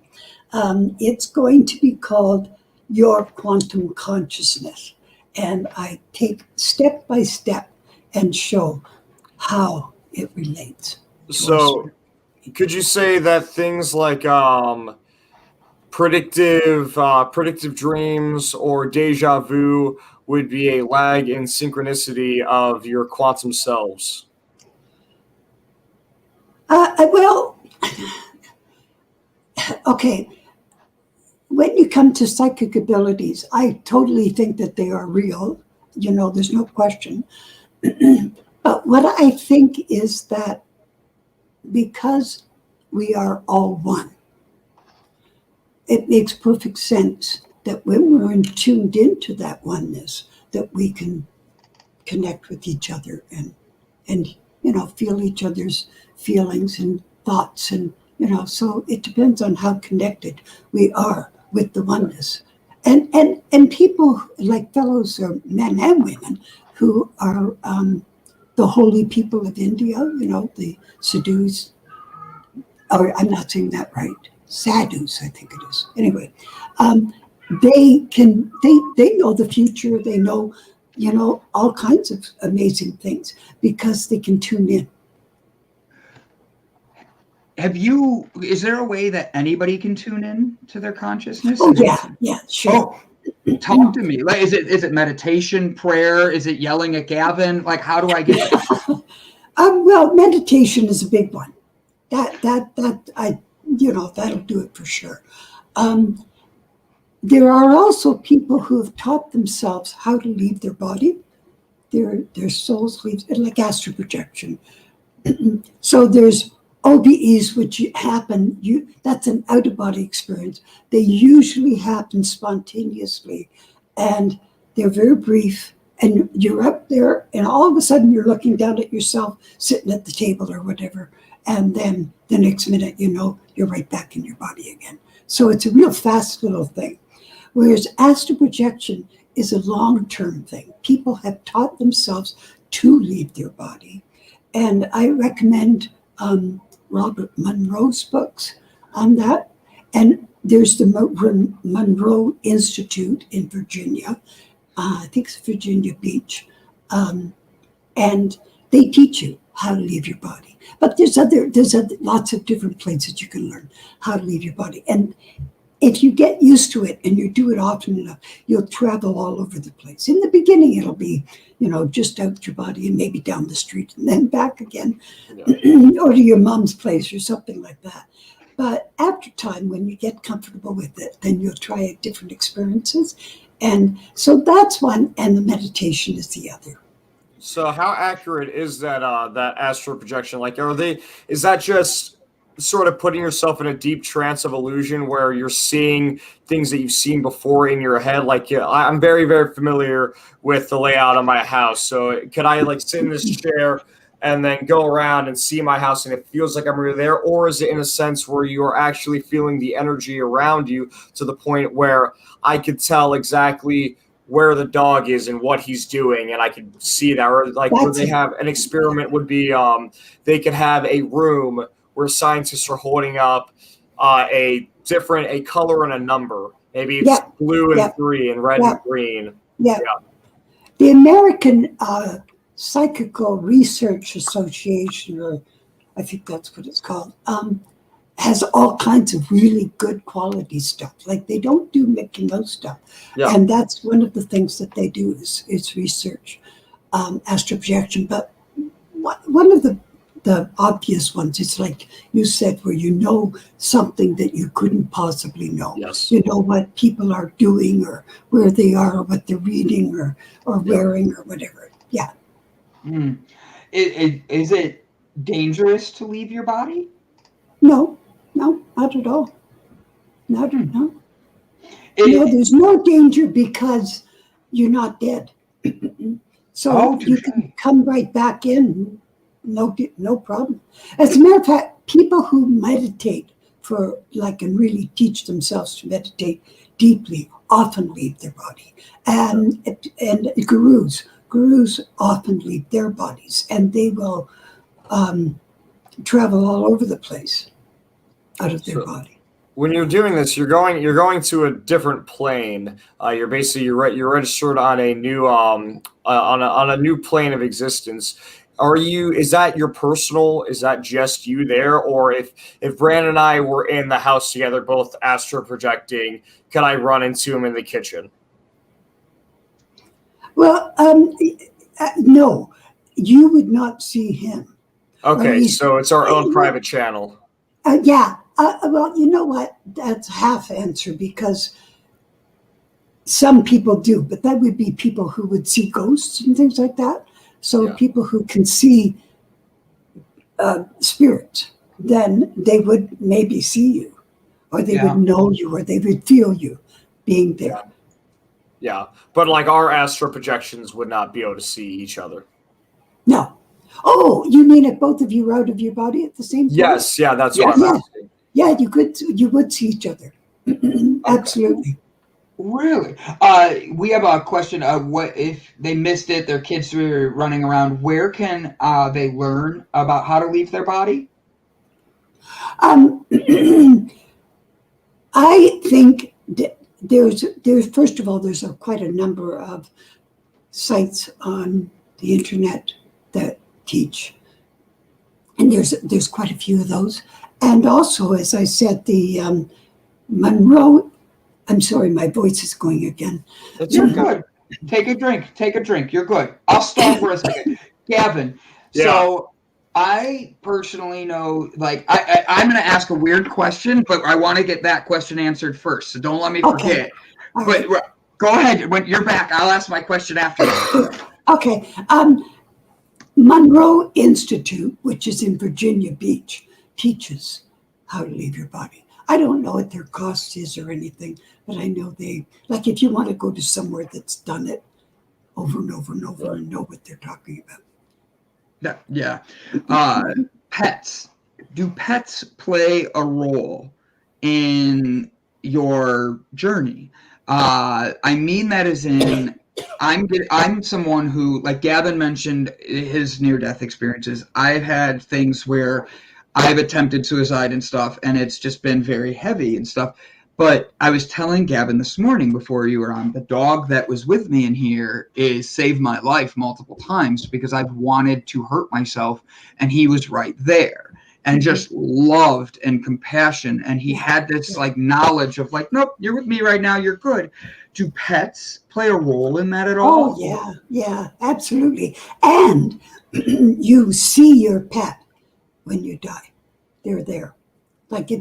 It's going to be called Your Quantum Consciousness. And I take step by step and show how it relates. So could you say that things like predictive dreams or deja vu would be a lag in synchronicity of your quantum selves? Well, okay. When you come to psychic abilities, I totally think that they are real. You know, there's no question. But what I think is that because we are all one, it makes perfect sense that when we're tuned into that oneness, that we can connect with each other and you know, feel each other's feelings and thoughts, and you know, so it depends on how connected we are with the oneness. And people like fellows or men and women who are the holy people of India, you know, the sadhus, or I'm not saying that right, sadhus, I think it is. Anyway, they know the future. They know, you know, all kinds of amazing things because they can tune in. Is there a way that anybody can tune in to their consciousness? Oh, yeah, sure. Oh, talk to me. Like, is it meditation, prayer? Is it yelling at Gavin? Like, how do I get that? Well, meditation is a big one. That'll do it for sure. There are also people who have taught themselves how to leave their body. Their souls leave, like astral projection. So there's OBEs, which happen, that's an out-of-body experience. They usually happen spontaneously, and they're very brief, and you're up there, and all of a sudden you're looking down at yourself, sitting at the table or whatever, and then the next minute, you know, you're right back in your body again. So it's a real fast little thing. Whereas astral projection is a long-term thing. People have taught themselves to leave their body. And I recommend Robert Monroe's books on that. And there's the Monroe Institute in Virginia. I think it's Virginia Beach. And they teach you how to leave your body. But there's lots of different places you can learn how to leave your body. And if you get used to it and you do it often enough, you'll travel all over the place. In the beginning, it'll be, just out your body and maybe down the street and then back again, or to your mom's place or something like that. But after time, when you get comfortable with it, then you'll try different experiences. And so that's one, and the meditation is the other. So how accurate is that astral projection? Like, is that just sort of putting yourself in a deep trance of illusion where you're seeing things that you've seen before in your head? Like, I'm very, very familiar with the layout of my house. So could I sit in this chair and then go around and see my house and it feels like I'm really there? Or is it in a sense where you are actually feeling the energy around you to the point where I could tell exactly where the dog is and what he's doing, and I could see that? Or where they have an experiment would be they could have a room where scientists are holding up a color and a number. Maybe it's blue and 3 and red and green. Yeah. The American Psychical Research Association, or I think that's what it's called, has all kinds of really good quality stuff. Like, they don't do Mickey Mouse stuff. Yeah. And that's one of the things that they do is research astral projection. But one of the obvious ones is, like you said, where you know something that you couldn't possibly know. Yes. You know what people are doing or where they are or what they're reading or wearing or whatever. Yeah. Is it dangerous to leave your body? No, not at all. No. There's no danger because you're not dead. So you can come right back in. No problem. As a matter of fact, people who meditate and really teach themselves to meditate deeply often leave their body. And gurus often leave their bodies, and they will travel all over the place out of their body. When you're doing this, you're going to a different plane. You're registered on a new on a new plane of existence. Is that your personal? Is that just you there? Or if Brandon and I were in the house together, both astral projecting, could I run into him in the kitchen? Well, no, you would not see him. Okay, so it's our own private channel. Yeah. Well, you know what? That's half answer, because some people do, but that would be people who would see ghosts and things like that. So people who can see spirits, then they would maybe see you, or they would know you, or they would feel you being there. Yeah, but our astral projections would not be able to see each other. No. Oh, you mean if both of you were out of your body at the same time? Yes, that's what I'm asking. Yeah, you would see each other. Absolutely. Really? We have a question. What if they missed it? Their kids were running around. Where can they learn about how to leave their body? I think there's first of all, there's quite a number of sites on the internet that teach, and there's quite a few of those. And also, as I said, the Monroe. I'm sorry, my voice is going again. You're good. Take a drink. You're good. I'll stop for a second. Gavin, so I personally know, I'm going to ask a weird question, but I want to get that question answered first. So don't let me forget. Okay. But go ahead. When you're back, I'll ask my question after. Okay. Monroe Institute, which is in Virginia Beach, teaches how to leave your body. I don't know what their cost is or anything, but I know if you want to go to somewhere that's done it over and over and over and know what they're talking about. Yeah. Pets. Do pets play a role in your journey? I mean that as in, I'm someone who, like Gavin mentioned his near-death experiences. I've had things where I've attempted suicide and stuff, and it's just been very heavy and stuff. But I was telling Gavin this morning before you were on, the dog that was with me in here is saved my life multiple times because I've wanted to hurt myself, and he was right there. And just loved and compassion. And he had this like knowledge of like, nope, you're with me right now. You're good. Do pets play a role in that at all? Oh, yeah, absolutely. And you see your pet when you die. They're there. Like if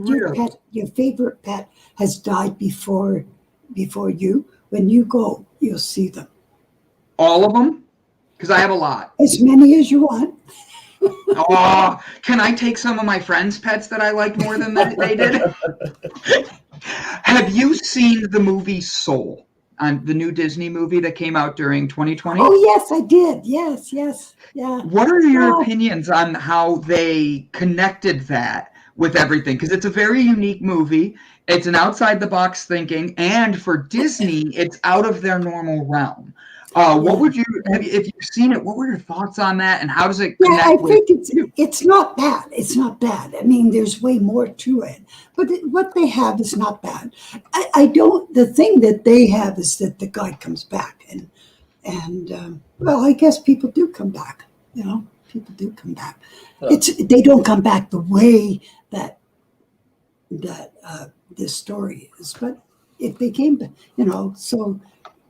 your favorite pet has died before you, when you go, you'll see them. All of them? Because I have a lot. As many as you want. Oh, can I take some of my friends' pets that I liked more than they did? Have you seen the movie Soul, the new Disney movie that came out during 2020? Oh, yes, I did. Yes, yeah. What are your opinions on how they connected that with everything? Because it's a very unique movie. It's an outside-the-box thinking, and for Disney, it's out of their normal realm. What would you, if you've seen it, what were your thoughts on that, and how does it connect I think it's not bad. It's not bad. I mean, there's way more to it, but what they have is not bad. The thing that they have is that the guy comes back, and well, I guess people do come back. People do come back. Yeah. They don't come back the way that this story is, but if they came back, so.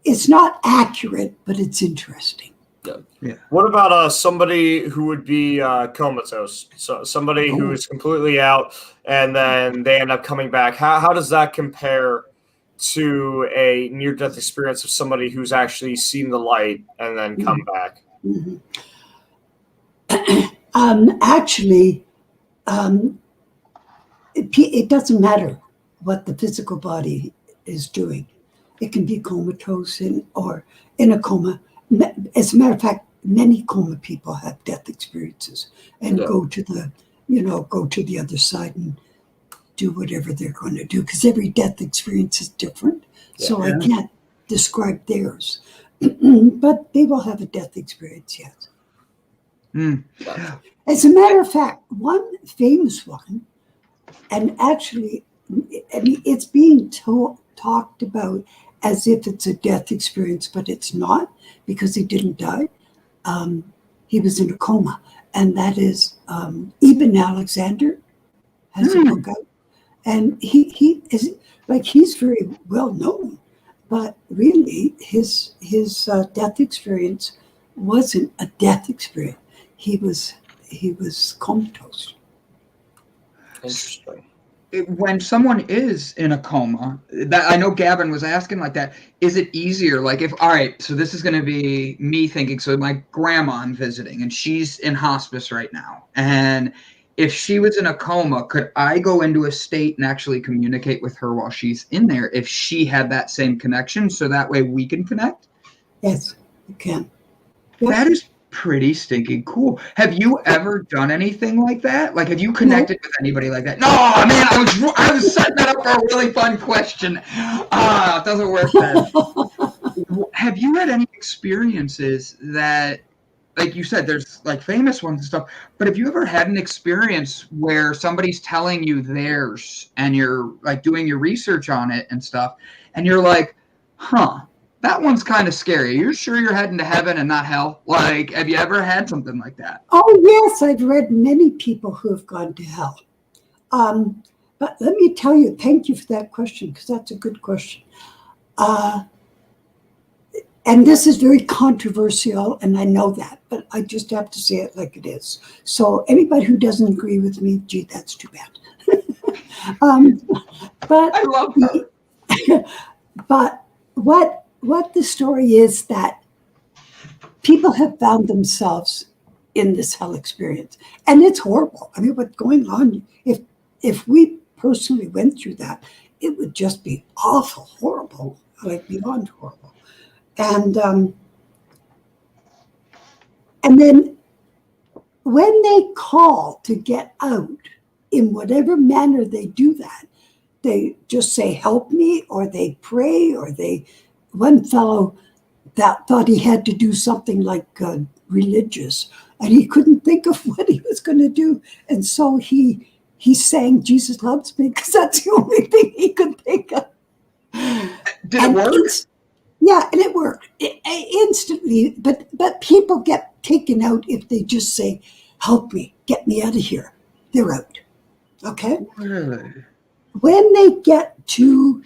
It's not accurate, but it's interesting. Yeah. What about somebody who would be comatose? So somebody who is completely out, and then they end up coming back. How does that compare to a near-death experience of somebody who's actually seen the light and then come back? Mm-hmm. Actually, it doesn't matter what the physical body is doing. It can be comatose or in a coma. As a matter of fact, many coma people have death experiences and go to the other side and do whatever they're going to do, because every death experience is different. Yeah. So I can't describe theirs, but they will have a death experience, yes. As a matter of fact, one famous one, and actually, I mean, it's being talked about as if it's a death experience, but it's not, because he didn't die. He was in a coma, and that is Eben Alexander has a book out, and he is he's very well known, but really his death experience wasn't a death experience. He was comatose. Interesting. When someone is in a coma, that I know Gavin was asking like that, is it easier? Like all right, so this is going to be me thinking, so my grandma I'm visiting and she's in hospice right now. And if she was in a coma, could I go into a state and actually communicate with her while she's in there if she had that same connection, so that way we can connect? Yes, you can. Yep. That is pretty stinking cool. Have you ever done anything like that? Like, have you connected with anybody like that? No, man, I was setting that up for a really fun question. It doesn't work then. Have you had any experiences that, like you said, there's like famous ones and stuff, but have you ever had an experience where somebody's telling you theirs and you're like doing your research on it and stuff, and you're like, that one's kind of scary. You're sure you're heading to heaven and not hell? Like, have you ever had something like that? Oh, yes. I've read many people who have gone to hell. But let me tell you, thank you for that question, because that's a good question. And this is very controversial, and I know that, but I just have to say it like it is. So anybody who doesn't agree with me, gee, that's too bad. But I love that. But what the story is that people have found themselves in this hell experience, and it's horrible. I mean, what's going on? If we personally went through that, it would just be awful, horrible, like beyond horrible. And then when they call to get out, in whatever manner they do that, they just say, "Help me," or they pray, or one fellow that thought he had to do something like religious, and he couldn't think of what he was going to do, and so he sang "Jesus Loves Me" because that's the only thing he could think of. Did it work? Yeah, and it worked instantly. But people get taken out if they just say, "Help me, get me out of here." They're out. Okay. Really? When they get to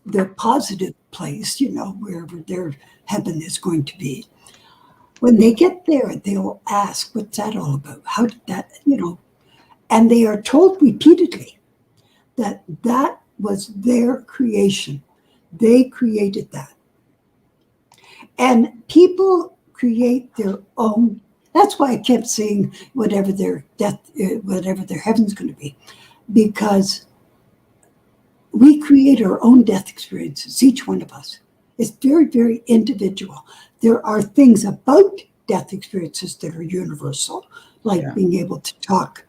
the positive place, wherever their heaven is going to be, when they get there, they'll ask, "What's that all about? How did that?" And they are told repeatedly that that was their creation. They created that. And people create their own. That's why I kept saying whatever their heaven's going to be, because we create our own death experiences, each one of us. It's very, very individual. There are things about death experiences that are universal, like being able to talk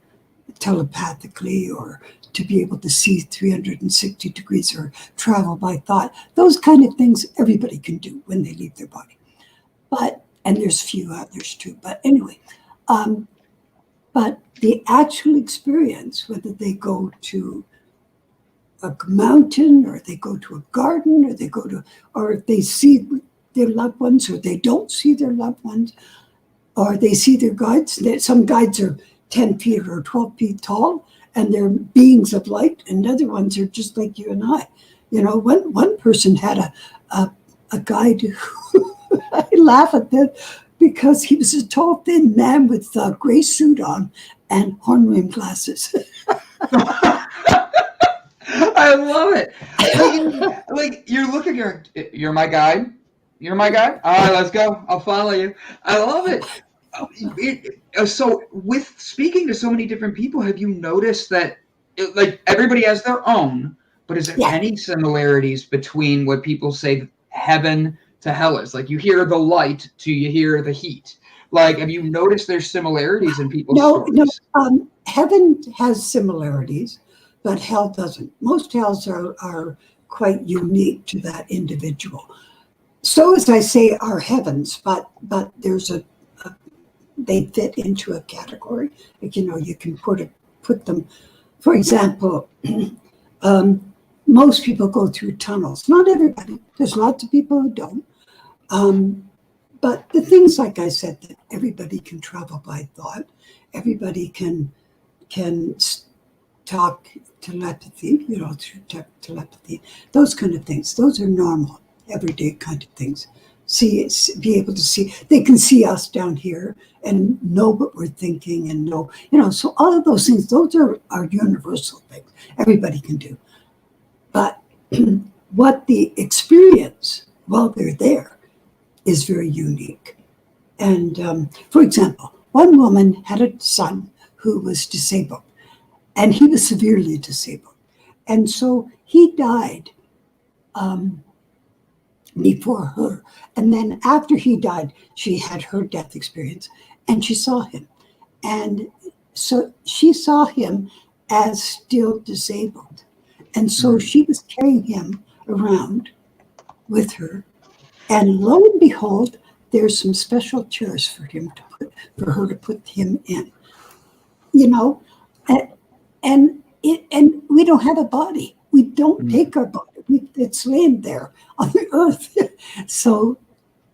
telepathically, or to be able to see 360 degrees, or travel by thought. Those kind of things everybody can do when they leave their body. And there's few others too. But anyway, but the actual experience, whether they go to a mountain, or they go to a garden, or if they see their loved ones, or they don't see their loved ones, or they see their guides. Some guides are 10 feet or 12 feet tall, and they're beings of light, and other ones are just like you and I. One person had a guide who I laugh at that, because he was a tall, thin man with a gray suit on and horn-rimmed glasses. I love it. Like you're looking, you're my guide. You're my guide. All right, let's go. I'll follow you. I love it. So with speaking to so many different people, have you noticed that like everybody has their own, but is there any similarities between what people say heaven to hell is? Like you hear the light to you hear the heat. Like, have you noticed there's similarities in people's stories? No. Heaven has similarities, but hell doesn't. Most hells are quite unique to that individual. So, as I say, are heavens, but there's they fit into a category. Like, you can put them. For example, most people go through tunnels. Not everybody. There's lots of people who don't. But the things, like I said, that everybody can travel by thought. Everybody can talk telepathy, through telepathy. Those kind of things. Those are normal, everyday kind of things. Be able to see. They can see us down here and know what we're thinking, and know, so all of those things, those are universal things. Everybody can do. But what the experience while they're there is very unique. And for example, one woman had a son who was disabled, and he was severely disabled. And so he died before her. And then after he died, she had her death experience, and she saw him. And so she saw him as still disabled. And so she was carrying him around with her. And lo and behold, there's some special chairs for her to put him in. And we don't have a body. We don't take our body. It's laying there on the earth. So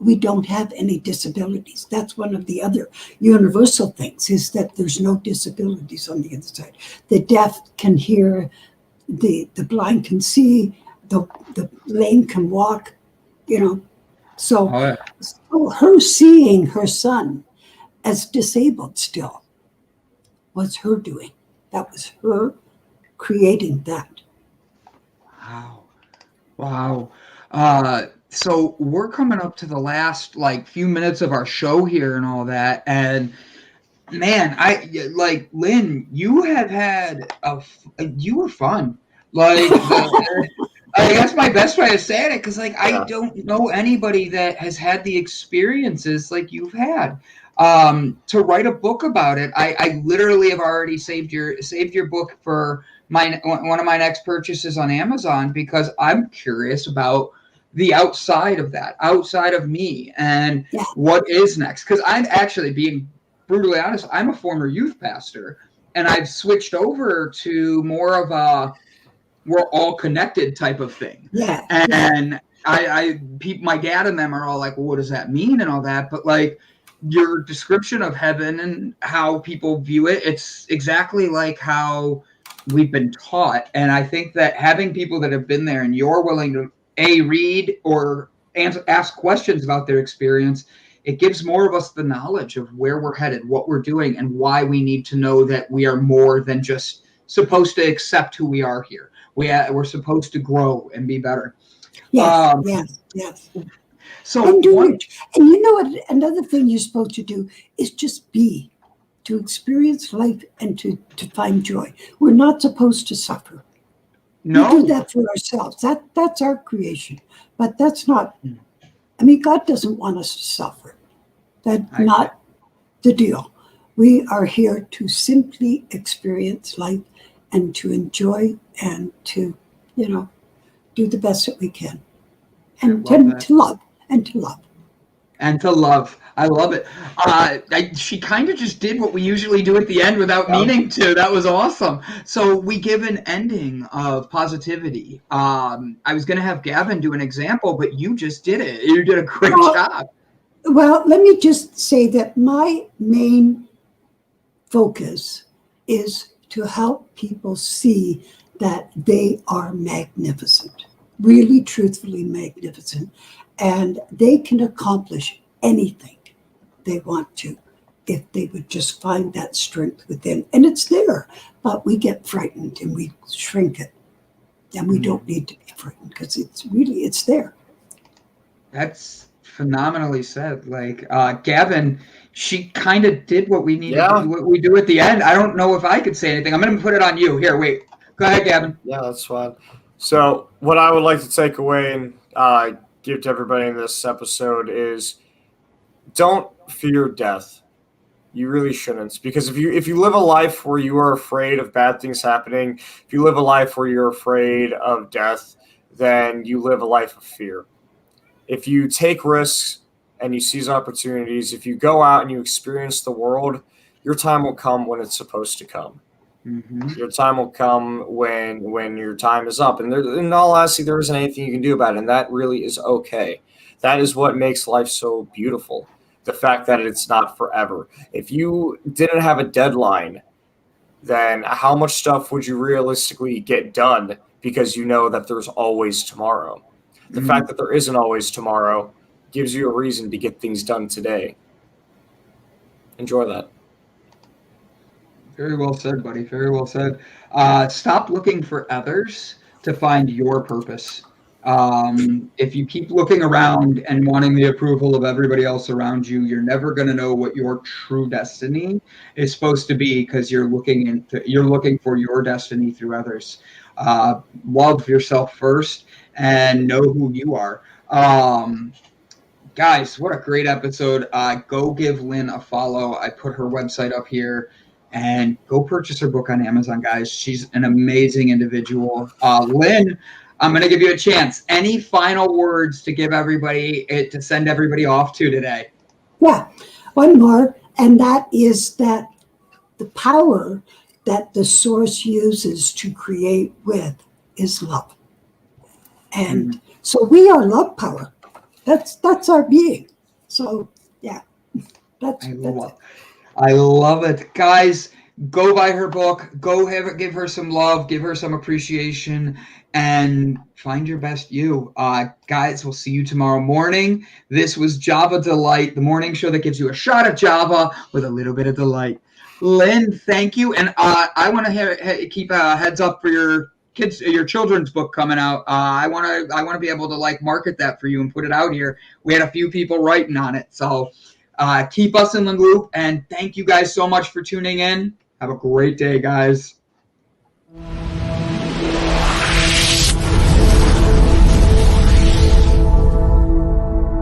we don't have any disabilities. That's one of the other universal things, is that there's no disabilities on the other side. The deaf can hear, the blind can see, the lame can walk, So her seeing her son as disabled still was her doing. That was her creating that. Wow. So we're coming up to the last few minutes of our show here and all that. And man, Lynn, you have had you were fun. I guess my best way of saying it, because I don't know anybody that has had the experiences like you've had. To write a book about it, I literally have already saved your book for one of my next purchases on Amazon, because I'm curious about the outside of that, outside of me, and what is next. Because I'm actually, being brutally honest, I'm a former youth pastor, and I've switched over to more of a we're all connected type of thing. Yeah. And my dad and them are all like, well, what does that mean and all that? But like your description of heaven and how people view it, it's exactly like how we've been taught. And I think that having people that have been there and you're willing to read or ask questions about their experience, it gives more of us the knowledge of where we're headed, what we're doing, and why we need to know that we are more than just supposed to accept who we are here. We're supposed to grow and be better. Yes. So and you know what? Another thing you're supposed to do is just be, to experience life and to find joy. We're not supposed to suffer. No, we do that for ourselves. That's our creation, but that's not. I mean, God doesn't want us to suffer. That's not the deal. We are here to simply experience life and to enjoy and to, do the best that we can. And to love. I love it. She kind of just did what we usually do at the end without meaning to. That was awesome. So we give an ending of positivity. I was going to have Gavin do an example, but you just did it. You did a great job. Well, let me just say that my main focus is to help people see that they are magnificent, really truthfully magnificent, and they can accomplish anything they want to if they would just find that strength within. And it's there, but we get frightened and we shrink it. And we don't need to be frightened because it's there. That's phenomenally said. Like Gavin, she kind of did what we needed to do, what we do at the end. I don't know if I could say anything. I'm going to put it on you. Here, wait. Go ahead, Gavin. Yeah, that's fine. So what I would like to take away and give to everybody in this episode is don't fear death. You really shouldn't, because if you live a life where you are afraid of bad things happening, if you live a life where you're afraid of death, then you live a life of fear. If you take risks and you seize opportunities, if you go out and you experience the world, your time will come when it's supposed to come. Mm-hmm. Your time will come when your time is up. And in all honesty, there isn't anything you can do about it, and that really is okay. That is what makes life so beautiful, the fact that it's not forever. If you didn't have a deadline, then how much stuff would you realistically get done because you know that there's always tomorrow? The fact that there isn't always tomorrow gives you a reason to get things done today. Enjoy that. Very well said, buddy. Very well said. Stop looking for others to find your purpose. If you keep looking around and wanting the approval of everybody else around you, you're never going to know what your true destiny is supposed to be, because you're looking for your destiny through others. Love yourself first and know who you are. Guys, what a great episode. Go give Lynn a follow. I put her website up here. And go purchase her book on Amazon, guys. She's an amazing individual. Lynn, I'm going to give you a chance. Any final words to give everybody, to send everybody off to today? Yeah, one more, and that is that the power that the source uses to create with is love. And so we are love power. That's our being. So, yeah, that's it. I love it. Guys, go buy her book. Go give her some love. Give her some appreciation. And find your best you. Guys, we'll see you tomorrow morning. This was Java Delight, the morning show that gives you a shot of Java with a little bit of delight. Lynn, thank you. And I want to keep a heads up for your children's book coming out. I want to be able to market that for you and put it out here. We had a few people writing on it. So keep us in the loop, and thank you guys so much for tuning in. Have a great day, guys.